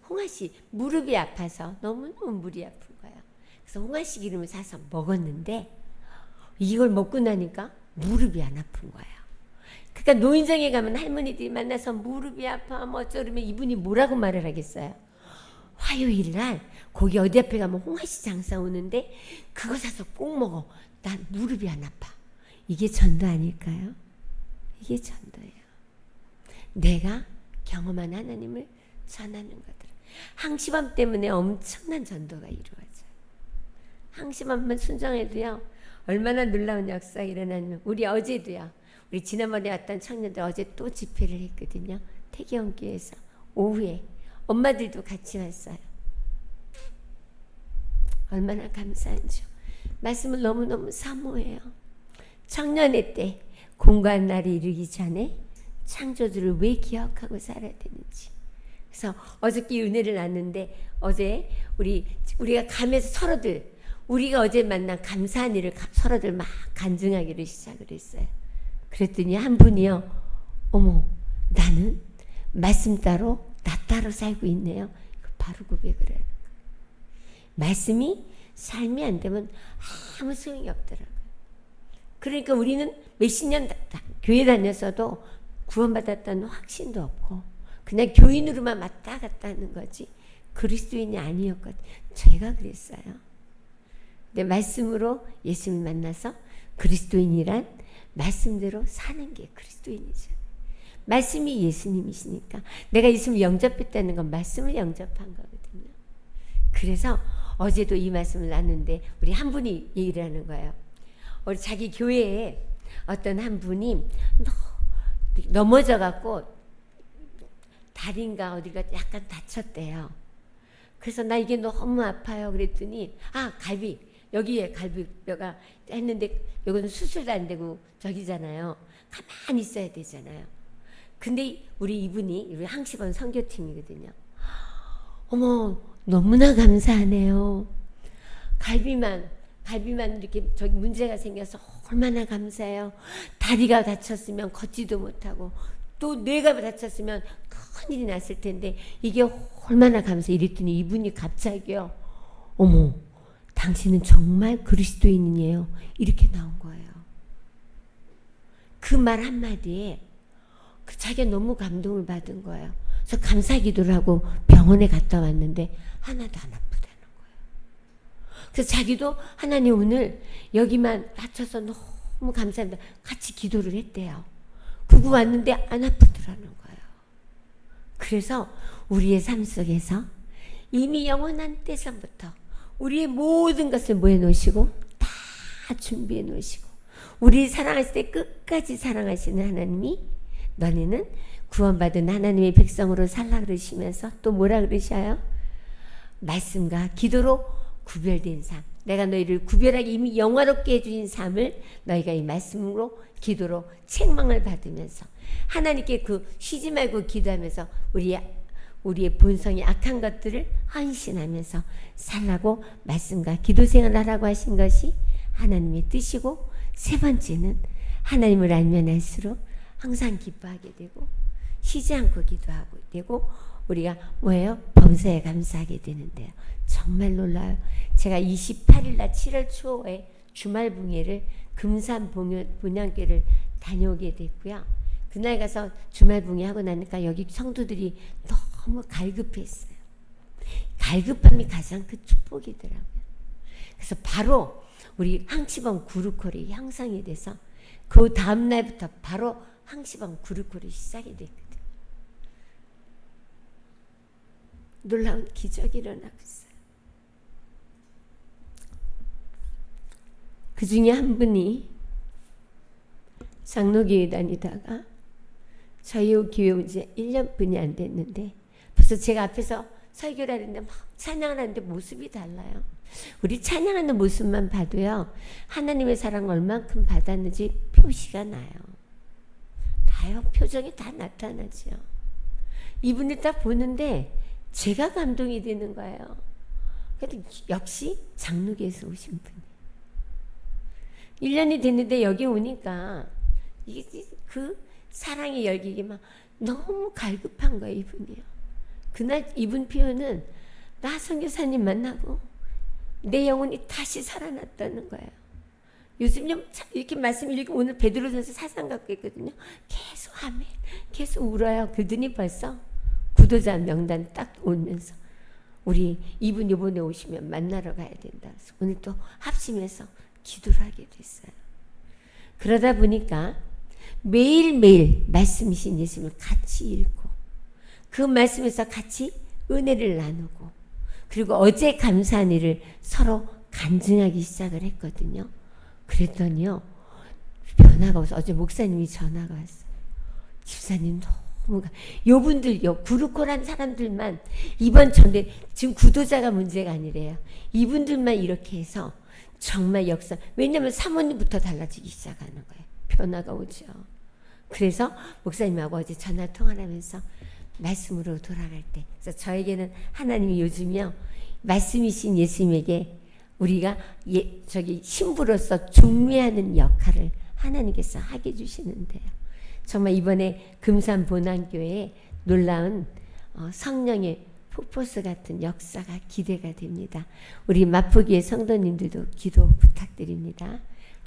홍아씨 무릎이 아파서 너무너무 무리 아픈 거예요. 그래서 홍아씨 기름을 사서 먹었는데 이걸 먹고 나니까 무릎이 안 아픈 거예요. 그러니까 노인정에 가면 할머니들이 만나서 무릎이 아파 뭐 어쩌면 이분이 뭐라고 말을 하겠어요. 화요일 날 거기 어디 앞에 가면 홍아씨 장사 오는데 그거 사서 꼭 먹어. 난 무릎이 안 아파. 이게 전도 아닐까요? 이게 전도예요. 내가 경험한 하나님을 전하는 것들. 항시범 때문에 엄청난 전도가 이루어져요. 항시범만 순종해도요. 얼마나 놀라운 역사가 일어나면 우리 어제도요. 우리 지난번에 왔던 청년들 어제 또 집회를 했거든요. 태경교회에서 오후에 엄마들도 같이 왔어요. 얼마나 감사한지. 말씀을 너무너무 사모해요. 청년의 때 공고한 날이 이르기 전에 창조주를 왜 기억하고 살아야 되는지. 그래서 어저께 은혜를 나눴는데 어제 우리가 가면서 서로들 우리가 어제 만난 감사한 일을 서로들 막 간증하기를 시작을 했어요. 그랬더니 한 분이요. 어머 나는 말씀 따로 나 따로 살고 있네요. 바로 고백을 하는 거예요. 말씀이 삶이 안 되면 아무 소용이 없더라고요. 그러니까 우리는 몇십 년 교회 다녔어도 구원받았다는 확신도 없고 그냥 교인으로만 왔다 갔다 하는 거지 그리스도인이 아니었거든요. 제가 그랬어요. 근데 말씀으로 예수님을 만나서 그리스도인이란 말씀대로 사는 게 그리스도인이죠. 말씀이 예수님이시니까 내가 예수님을 영접했다는 건 말씀을 영접한 거거든요. 그래서 어제도 이 말씀을 나눴는데 우리 한 분이 얘기를 하는 거예요. 우리 자기 교회에 어떤 한 분이 넘어져 갖고 다리인가 어디가 약간 다쳤대요. 그래서 나 이게 너무 아파요. 그랬더니 갈비 여기에 갈비뼈가 했는데 이거는 수술도 안 되고 저기잖아요. 가만히 있어야 되잖아요. 근데 우리 이분이 우리 항시범 선교팀이거든요. 어머 너무나 감사하네요. 갈비만 이렇게 저기 문제가 생겨서 얼마나 감사해요. 다리가 다쳤으면 걷지도 못하고 또 뇌가 다쳤으면 큰일이 났을 텐데 이게 얼마나 감사해. 이랬더니 이분이 갑자기요. 어머 당신은 정말 그리스도인이에요. 이렇게 나온 거예요. 그 말 한마디에 자기가 너무 감동을 받은 거예요. 그래서 감사 기도를 하고 병원에 갔다 왔는데 하나도 안 아프다는 거예요. 그래서 자기도 하나님 오늘 여기만 다쳐서 너무 감사합니다. 같이 기도를 했대요. 그거 왔는데 안 아프더라는 거예요. 그래서 우리의 삶 속에서 이미 영원한 때서부터 우리의 모든 것을 모여 놓으시고 다 준비해 놓으시고 우리 사랑하실 때 끝까지 사랑하시는 하나님이 너네는 구원받은 하나님의 백성으로 살라 그러시면서 또 뭐라 그러셔요? 말씀과 기도로 구별된 삶. 내가 너희를 구별하게 이미 영화롭게 해주신 삶을 너희가 이 말씀으로 기도로 책망을 받으면서 하나님께 쉬지 말고 기도하면서 우리의 본성이 악한 것들을 헌신하면서 살라고 말씀과 기도 생활하라고 하신 것이 하나님의 뜻이고 세 번째는 하나님을 알면 알수록 항상 기뻐하게 되고 쉬지 않고 기도하고 되고 우리가 뭐예요? 범사에 감사하게 되는데요. 정말 놀라요. 제가 28일 날 7월 초에 주말 봉예를 금산 본향교를 다녀오게 됐고요. 그날 가서 주말 봉예하고 나니까 여기 성도들이 너무 갈급했어요. 갈급함이 가장 큰 축복이더라고요. 그래서 바로 우리 항시범 구루콜이 형성이 돼서 그 다음 날부터 바로 항시범 구루콜이 시작이 됐거든요. 놀라운 기적이 일어나고 있어요. 그 중에 한 분이 장로교회 다니다가 저희 교회 온 지 1년뿐이 안 됐는데 벌써 제가 앞에서 설교를 하는데 막 찬양을 하는데 모습이 달라요. 우리 찬양하는 모습만 봐도요. 하나님의 사랑을 얼만큼 받았는지 표시가 나요. 표정이 다 나타나죠. 이분을 딱 보는데 제가 감동이 되는 거예요. 그래도 역시 장로교에서 오신 분이. 1년이 됐는데 여기 오니까 이게 그 사랑의 열기가 막 너무 갈급한 거예요, 이분이요. 그날 이분 표현은 나 선교사님 만나고 내 영혼이 다시 살아났다는 거예요. 요즘 이렇게 말씀 읽고 오늘 베드로전서 사상 갖고 있거든요. 계속 아멘, 계속 울어요. 그러더니 벌써 구도자 명단 딱 오면서 우리 이분 이번에 오시면 만나러 가야 된다. 그래서 오늘 또 합심해서 기도를 하게 됐어요. 그러다 보니까 매일매일 말씀이신 예수님을 같이 읽고 그 말씀에서 같이 은혜를 나누고 그리고 어제 감사한 일을 서로 간증하기 시작을 했거든요. 그랬더니요 변화가 와서 어제 목사님이 전화가 왔어요. 집사님 너무 요분들요 부르코란 사람들만 이번 전에 지금 구도자가 문제가 아니래요. 이분들만 이렇게 해서 정말 역사 왜냐하면 사모님부터 달라지기 시작하는 거예요. 변화가 오죠. 그래서 목사님하고 어제 전화 통화를 하면서 말씀으로 돌아갈 때 그래서 저에게는 하나님이 요즘요 말씀이신 예수님에게 우리가 저기 신부로서 중매하는 역할을 하나님께서 하게 해주시는데요. 정말 이번에 금산 본안교회에 놀라운 성령의 폭포수 같은 역사가 기대가 됩니다. 우리 마포교회 성도님들도 기도 부탁드립니다.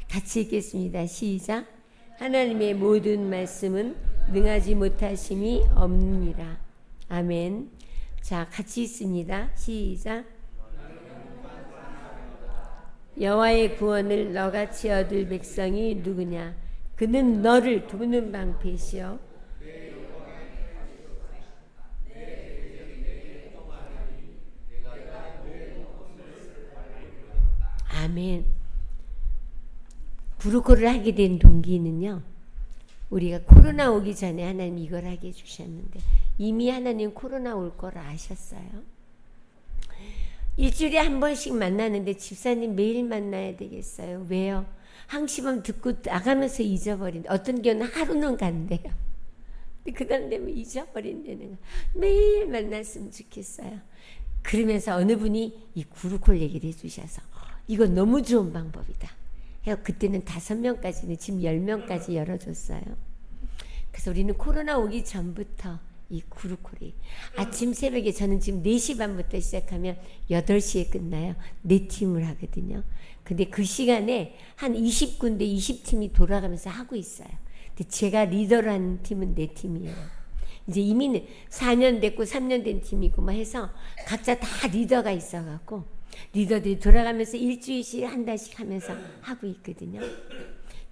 같이 읽겠습니다. 시작. 하나님의 모든 말씀은 능하지 못하심이 없느니라. 아멘. 자, 같이 읽습니다. 시작. 여호와의 구원을 너같이 얻을 백성이 누구냐? 그는 너를 도는 방패시여. 아멘. 부르코를 하게 된 동기는요. 우리가 코로나 오기 전에 하나님 이걸 하게 해주셨는데 이미 하나님 코로나 올 걸 아셨어요. 일주일에 한 번씩 만나는데 집사님 매일 만나야 되겠어요. 왜요? 항시범 듣고 나가면서 잊어버린다. 어떤 경우는 하루는 간대요. 근데 그 다음 되면 잊어버린다는 거. 매일 만났으면 좋겠어요. 그러면서 어느 분이 이 구루콜 얘기를 해주셔서 이거 너무 좋은 방법이다. 그때는 5명까지는 지금 10명까지 열어줬어요. 그래서 우리는 코로나 오기 전부터 이 구루콜이 아침 새벽에 저는 지금 4시 반부터 시작하면 8시에 끝나요. 4팀을 하거든요. 근데 그 시간에 한 20군데 20팀이 돌아가면서 하고 있어요. 근데 제가 리더를 하는 팀은 4팀이에요. 이제 이미 4년 됐고 3년 된 팀이고 뭐 해서 각자 다 리더가 있어갖고 리더들이 돌아가면서 일주일씩 한 달씩 하면서 하고 있거든요.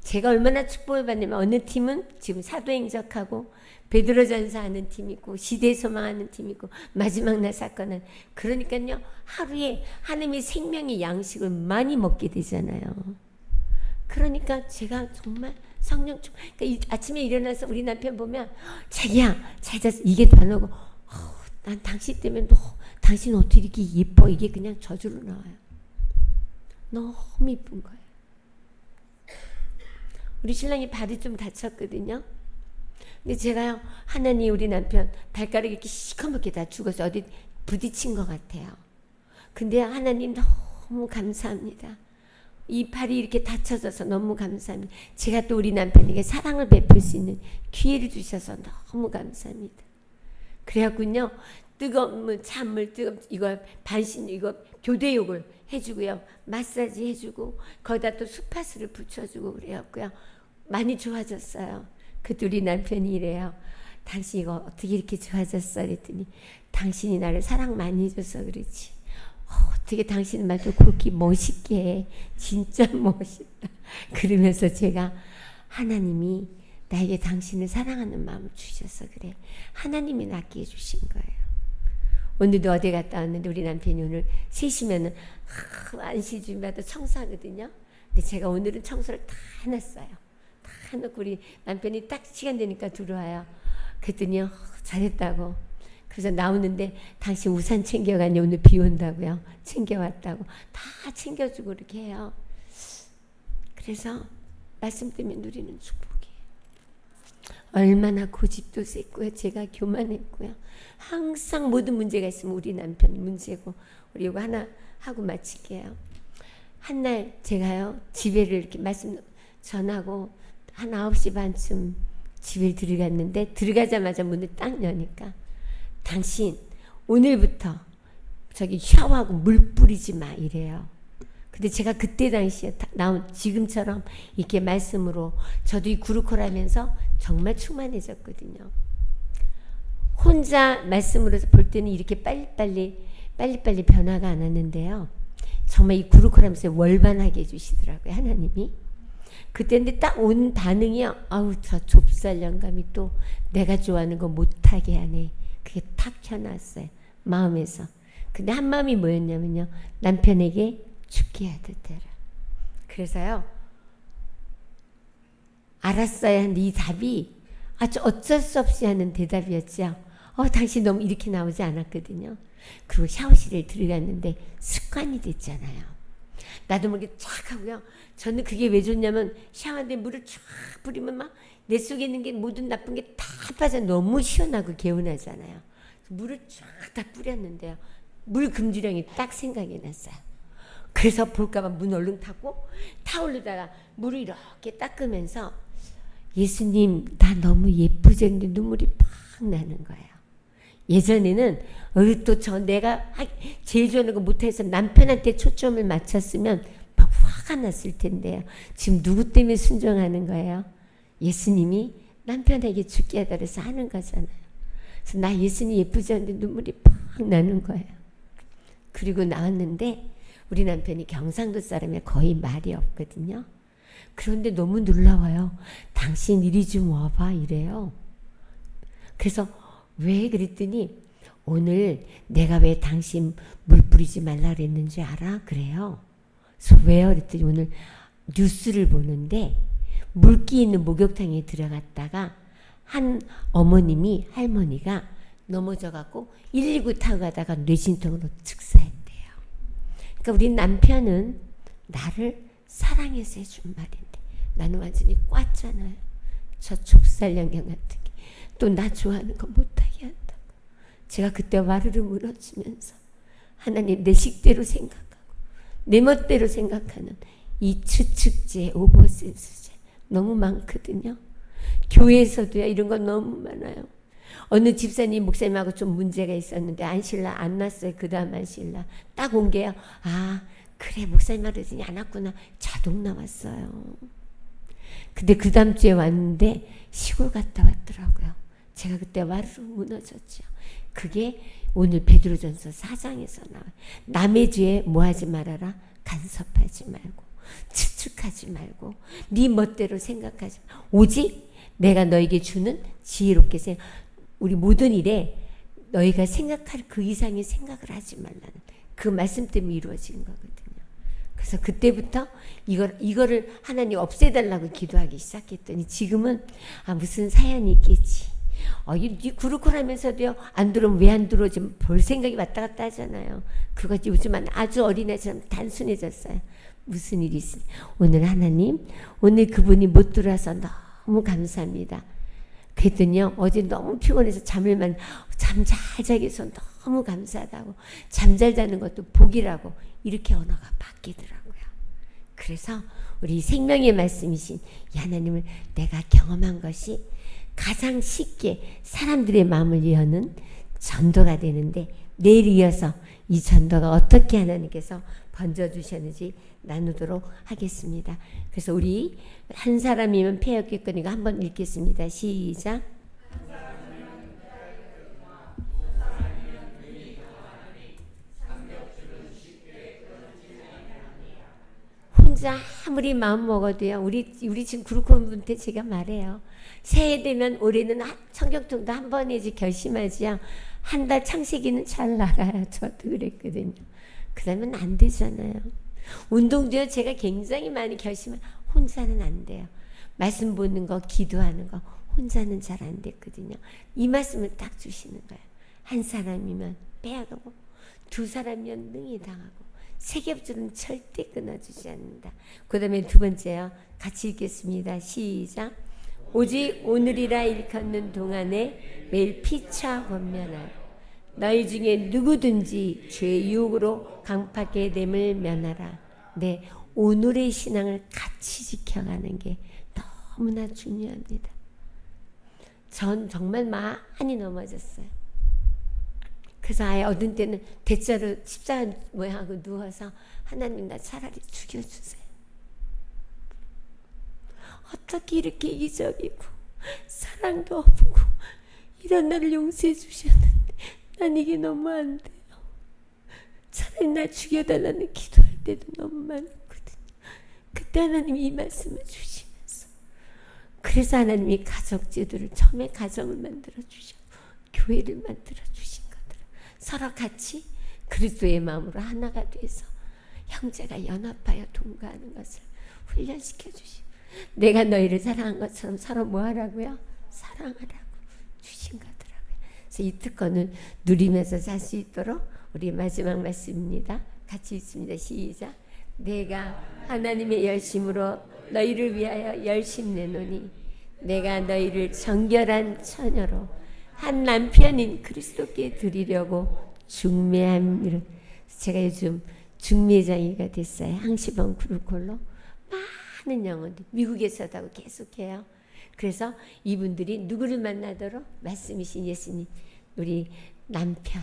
제가 얼마나 축복을 받냐면 어느 팀은 지금 사도행적하고 베드로전서 하는 팀이 있고 시대소망하는 팀이 있고 마지막 날 사건은 그러니까요 하루에 하나님의 생명의 양식을 많이 먹게 되잖아요. 그러니까 제가 정말 성령 그러니까 아침에 일어나서 우리 남편 보면 자기야 잘 잤어 이게 변하고 난 당신 때문에 당신 어떻게 이렇게 예뻐 이게 그냥 저주로 나와요. 너무 예쁜 거예요. 우리 신랑이 발이 좀 다쳤거든요. 근데 제가요 하나님 우리 남편 발가락이 이렇게 시커멓게 다 죽어서 어디 부딪힌 것 같아요. 근데 하나님 너무 감사합니다. 이 발이 이렇게 다쳐져서 너무 감사합니다. 제가 또 우리 남편에게 사랑을 베풀 수 있는 기회를 주셔서 너무 감사합니다. 그래갖군요 뜨거운 찬물 이거 반신 이거 교대욕을 해주고요 마사지 해주고 거기다 또 수파스를 붙여주고 그래갖고요 많이 좋아졌어요. 그때 우리 남편이 이래요. 당신 이거 어떻게 이렇게 좋아졌어? 그랬더니 당신이 나를 사랑 많이 해줘서 그렇지. 어떻게 당신 말도 그렇게 멋있게 해. 진짜 멋있다. 그러면서 제가 하나님이 나에게 당신을 사랑하는 마음을 주셔서 그래. 하나님이 낫게 해주신 거예요. 오늘도 어디 갔다 왔는데 우리 남편이 오늘 3시면은 안시 준비하다 청소하거든요. 근데 제가 오늘은 청소를 다 해놨어요. 다 해놓고 우리 남편이 딱 시간 되니까 들어와요. 그랬더니 잘했다고. 그래서 나오는데 당신 우산 챙겨가니 오늘 비 온다고요. 챙겨왔다고. 다 챙겨주고 이렇게 해요. 그래서 말씀 때문에 누리는 축복이에요. 얼마나 고집도 셌고요. 제가 교만했고요. 항상 모든 문제가 있으면 우리 남편 문제고 우리 이거 하나 하고 마칠게요. 한날 제가요 집에를 이렇게 말씀 전하고 한 9시 반쯤 집에 들어갔는데 들어가자마자 문을 딱 여니까 당신 오늘부터 저기 샤워하고 물 뿌리지 마 이래요. 근데 제가 그때 당시에 나온 지금처럼 이렇게 말씀으로 저도 이 구루코라면서 정말 충만해졌거든요. 혼자 말씀으로 볼 때는 이렇게 빨리빨리 변화가 안 왔는데요. 정말 이 구루코라면서 월반하게 해주시더라고요, 하나님이. 그때인데 딱 온 반응이요. 아우, 저 좁쌀 영감이 또 내가 좋아하는 거 못하게 하네. 그게 탁 켜놨어요, 마음에서. 근데 한 마음이 뭐였냐면요. 남편에게 죽게 하듯해라. 그래서요. 알았어야 하는데 이 답이 아주 어쩔 수 없이 하는 대답이었죠. 당신 너무 이렇게 나오지 않았거든요. 그리고 샤워실에 들어갔는데 습관이 됐잖아요. 나도 모르게 쫙 하고요. 저는 그게 왜 좋냐면 샤워하는데 물을 쫙 뿌리면 막 내 속에 있는 게 모든 나쁜 게 다 빠져 너무 시원하고 개운하잖아요. 물을 쫙 다 뿌렸는데요. 물 금주량이 딱 생각이 났어요. 그래서 볼까봐 문 얼른 닫고 타올로다가 물을 이렇게 닦으면서 예수님 나 너무 예쁘지 않는데 눈물이 팍 나는 거예요. 예전에는 또 저 내가 제일 좋아하는 거 못해서 남편한테 초점을 맞췄으면 막 화가 났을 텐데요. 지금 누구 때문에 순종하는 거예요? 예수님이 남편에게 죽게 하다 그래서 하는 거잖아요. 그래서 나 예수님 예쁘지 않은데 눈물이 팍 나는 거예요. 그리고 나왔는데 우리 남편이 경상도 사람이 거의 말이 없거든요. 그런데 너무 놀라워요. 당신 이리 좀 와봐 이래요. 그래서 왜 그랬더니 오늘 내가 왜 당신 물 뿌리지 말라 그랬는지 알아? 그래요. 그래서 왜요? 그랬더니 오늘 뉴스를 보는데 물기 있는 목욕탕에 들어갔다가 한 할머니가 넘어져갖고 119 타고 가다가 뇌진통으로 즉사했대요. 그러니까 우리 남편은 나를 사랑해서 해준 말인데 나는 완전히 꽈잖아요. 저 좁쌀영경 같은 게 또 나 좋아하는 거 못하게 한다고. 제가 그때 와르르 무너지면서 하나님 내 식대로 생각하고 내 멋대로 생각하는 이 추측제, 오버센스제 너무 많거든요. 교회에서도요 이런 거 너무 많아요. 어느 집사님 목사님하고 좀 문제가 있었는데 안실라 안 났어요. 그 다음 안실라 딱 온 게요. 아 그래 목사님 말했더니 안 왔구나. 자동 나왔어요. 근데 그 다음 주에 왔는데 시골 갔다 왔더라고요. 제가 그때 와르르 무너졌죠. 그게 오늘 베드로전서 4장에서 나와요. 남의 죄에 뭐 하지 말아라? 간섭하지 말고 추측하지 말고 네 멋대로 생각하지 말고 오직 내가 너에게 주는 지혜롭게 생각. 우리 모든 일에 너희가 생각할 그 이상의 생각을 하지 말라는 그 말씀 때문에 이루어진 거거든요. 그래서 그때부터 이거를 하나님 없애달라고 기도하기 시작했더니 지금은 무슨 사연이 있겠지. 이 구루코라면서도요 안 들어오면 왜 안 들어오지 볼 생각이 왔다 갔다 하잖아요. 그거 요즘은 아주 어린애처럼 단순해졌어요. 무슨 일이 있으니 오늘 하나님 오늘 그분이 못 들어와서 너무 감사합니다. 그랬더니요 어제 너무 피곤해서 잠 잘 자기 위해서 너무 감사하다고 잠 잘 자는 것도 복이라고 이렇게 언어가 바뀌더라고요. 그래서 우리 생명의 말씀이신 이 하나님을 내가 경험한 것이 가장 쉽게 사람들의 마음을 여는 전도가 되는데 내일 이어서 이 전도가 어떻게 하나님께서 번져주셨는지 나누도록 하겠습니다. 그래서 우리 한 사람이면 패였겠거니가 한번 읽겠습니다. 시작. 혼자 아무리 마음 먹어도요. 우리 지금 구루콘분한테 제가 말해요. 새해 되면 올해는 청경통도 한 번 해지 결심하지요. 한 달 창세기는 잘 나가요. 저도 그랬거든요. 그러면 안 되잖아요. 운동도요. 제가 굉장히 많이 결심을 혼자는 안 돼요. 말씀 보는 거 기도하는 거 혼자는 잘 안 됐거든요. 이 말씀을 딱 주시는 거예요. 한 사람이면 빼앗가고 두 사람이면 능히 당하고 세 겹줄은 절대 끊어주지 않는다. 그 다음에 두 번째요. 같이 읽겠습니다. 시작. 오직 오늘이라 일컫는 동안에 매일 피차 권면하여 너희 중에 누구든지 죄의 유혹으로 강팍하게 됨을 면하라. 내 오늘의 신앙을 같이 지켜가는 게 너무나 중요합니다. 전 정말 많이 넘어졌어요. 그래서 아예 어떤 때는 대자로 십자가 모양하고 누워서 하나님 나 차라리 죽여주세요. 어떻게 이렇게 이기적이고 사랑도 없고 이런 나를 용서해 주셨는데 난 이게 너무 안 돼요. 차라리 나 죽여달라는 기도할 때도 너무 많거든요. 그때 하나님이 이 말씀을 주시면서 그래서 하나님이 가족 제도를 처음에 가정을 만들어 주셨고 교회를 만들어 주신 것들을 서로 같이 그리스도의 마음으로 하나가 돼서 형제가 연합하여 동거하는 것을 훈련시켜 주시고 내가 너희를 사랑한 것처럼 서로 뭐 하라고요? 사랑하라고 주신 거더라고요. 그래서 이 특권을 누리면서 살 수 있도록 우리 마지막 말씀입니다. 같이 읽습니다. 시작. 내가 하나님의 열심으로 너희를 위하여 열심 내노니 내가 너희를 정결한 처녀로 한 남편인 그리스도께 드리려고 중매함이라. 제가 요즘 중매장이가 됐어요. 항시범 그룹콜로 많은 영혼들 미국에서도 하고 계속해요. 그래서 이분들이 누구를 만나도록 말씀이신 예수님 우리 남편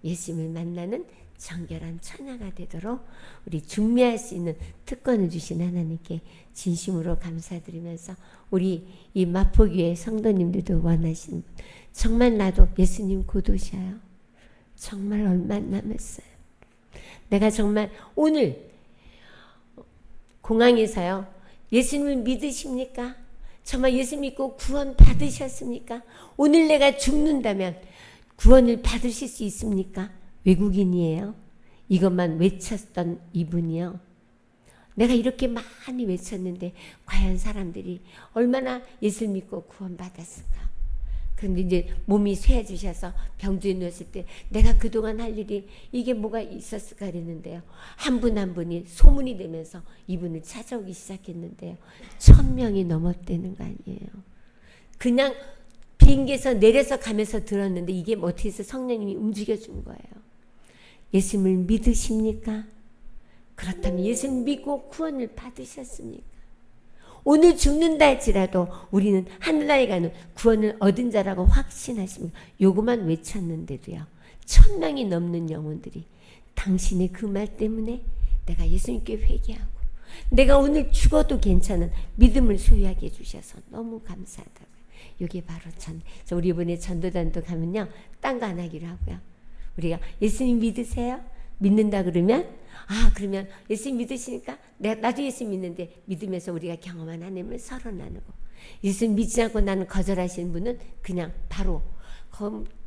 예수님을 만나는 정결한 처녀가 되도록 우리 중매할 수 있는 특권을 주신 하나님께 진심으로 감사드리면서 우리 이 마포교회 성도님들도 원하시는 분 정말 나도 예수님 곧 오셔요. 정말 얼마 안 남았어요. 내가 정말 오늘 공항에서요 예수님을 믿으십니까? 정말 예수 믿고 구원 받으셨습니까? 오늘 내가 죽는다면 구원을 받으실 수 있습니까? 외국인이에요. 이것만 외쳤던 이분이요. 내가 이렇게 많이 외쳤는데 과연 사람들이 얼마나 예수 믿고 구원 받았을까? 그런데 이제 몸이 쇠해지셔서 병주에 누웠을 때 내가 그동안 할 일이 이게 뭐가 있었을까 그랬는데요. 한 분 한 분이 소문이 되면서 이분을 찾아오기 시작했는데요. 1000명이 넘었다는 거 아니에요. 그냥 비행기에서 내려서 가면서 들었는데 이게 어떻게 해서 성령님이 움직여준 거예요. 예수님을 믿으십니까? 그렇다면 예수님 믿고 구원을 받으셨습니까? 오늘 죽는다 할지라도 우리는 하늘나라에 가는 구원을 얻은 자라고 확신하십니까? 요것만 외쳤는데도요. 1000명이 넘는 영혼들이 당신의 그 말 때문에 내가 예수님께 회개하고 내가 오늘 죽어도 괜찮은 믿음을 소유하게 해주셔서 너무 감사하다고요. 이게 바로 그래서 우리 이번에 전도단도 가면요. 딴 거 안 하기로 하고요. 우리가 예수님 믿으세요? 믿는다 그러면 그러면 예수님 믿으시니까 나도 예수님 믿는데 믿으면서 우리가 경험한 하나님을 서로 나누고 예수님 믿지 않고 나는 거절하시는 분은 그냥 바로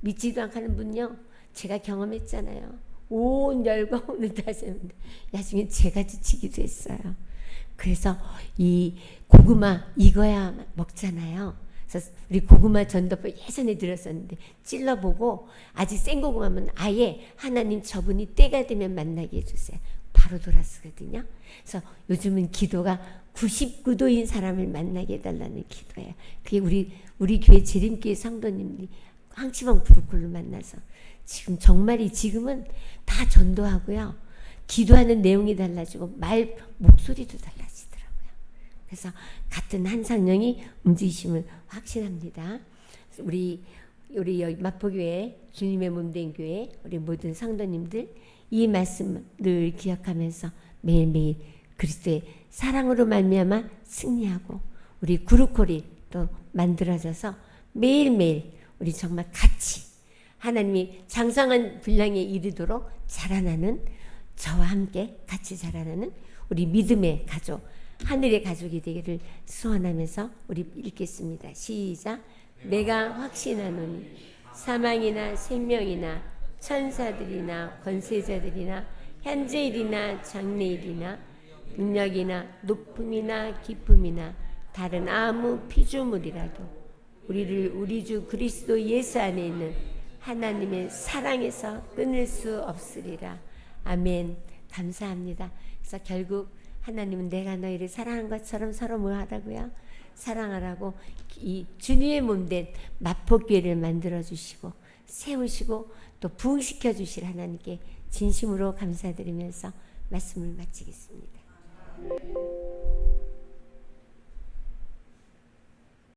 믿지도 않고 하는 분요. 제가 경험했잖아요. 온 열과 오늘 다시 했는데 나중에 제가 지치기도 했어요. 그래서 이 고구마 익어야 먹잖아요. 그래서 우리 고구마 전도법 예전에 들었었는데 찔러보고 아직 센 고구마면 아예 하나님 저분이 때가 되면 만나게 해주세요. 바로 돌아서거든요. 그래서 요즘은 기도가 99도인 사람을 만나게 해달라는 기도예요. 그게 우리 교회 재림교회 성도님들이 항치범 그룹콜로 만나서 지금은 다 전도하고요. 기도하는 내용이 달라지고 목소리도 달라지더라고요. 그래서 같은 한 성령이 움직이심을 확신합니다. 우리 마포교회 주님의 몸된 교회 우리 모든 성도님들 이 말씀을 늘 기억하면서 매일매일 그리스도의 사랑으로 말미암아 승리하고 우리 그룹콜이 또 만들어져서 매일매일 우리 정말 같이 하나님이 장성한 분량에 이르도록 자라나는 저와 함께 같이 자라나는 우리 믿음의 가족 하늘의 가족이 되기를 소원하면서 우리 읽겠습니다. 시작. 내가 확신하노니 사망이나 생명이나 천사들이나 권세자들이나 현재일이나 장래일이나 능력이나 높음이나 깊음이나 다른 아무 피조물이라도 우리를 우리 주 그리스도 예수 안에 있는 하나님의 사랑에서 끊을 수 없으리라. 아멘. 감사합니다. 그래서 결국 하나님은 내가 너희를 사랑한 것처럼 서로 뭐 하라고요? 사랑하라고 이 주님의 몸된 마포교회를 만들어 주시고 세우시고 또 부흥시켜 주실 하나님께 진심으로 감사드리면서 말씀을 마치겠습니다. 네.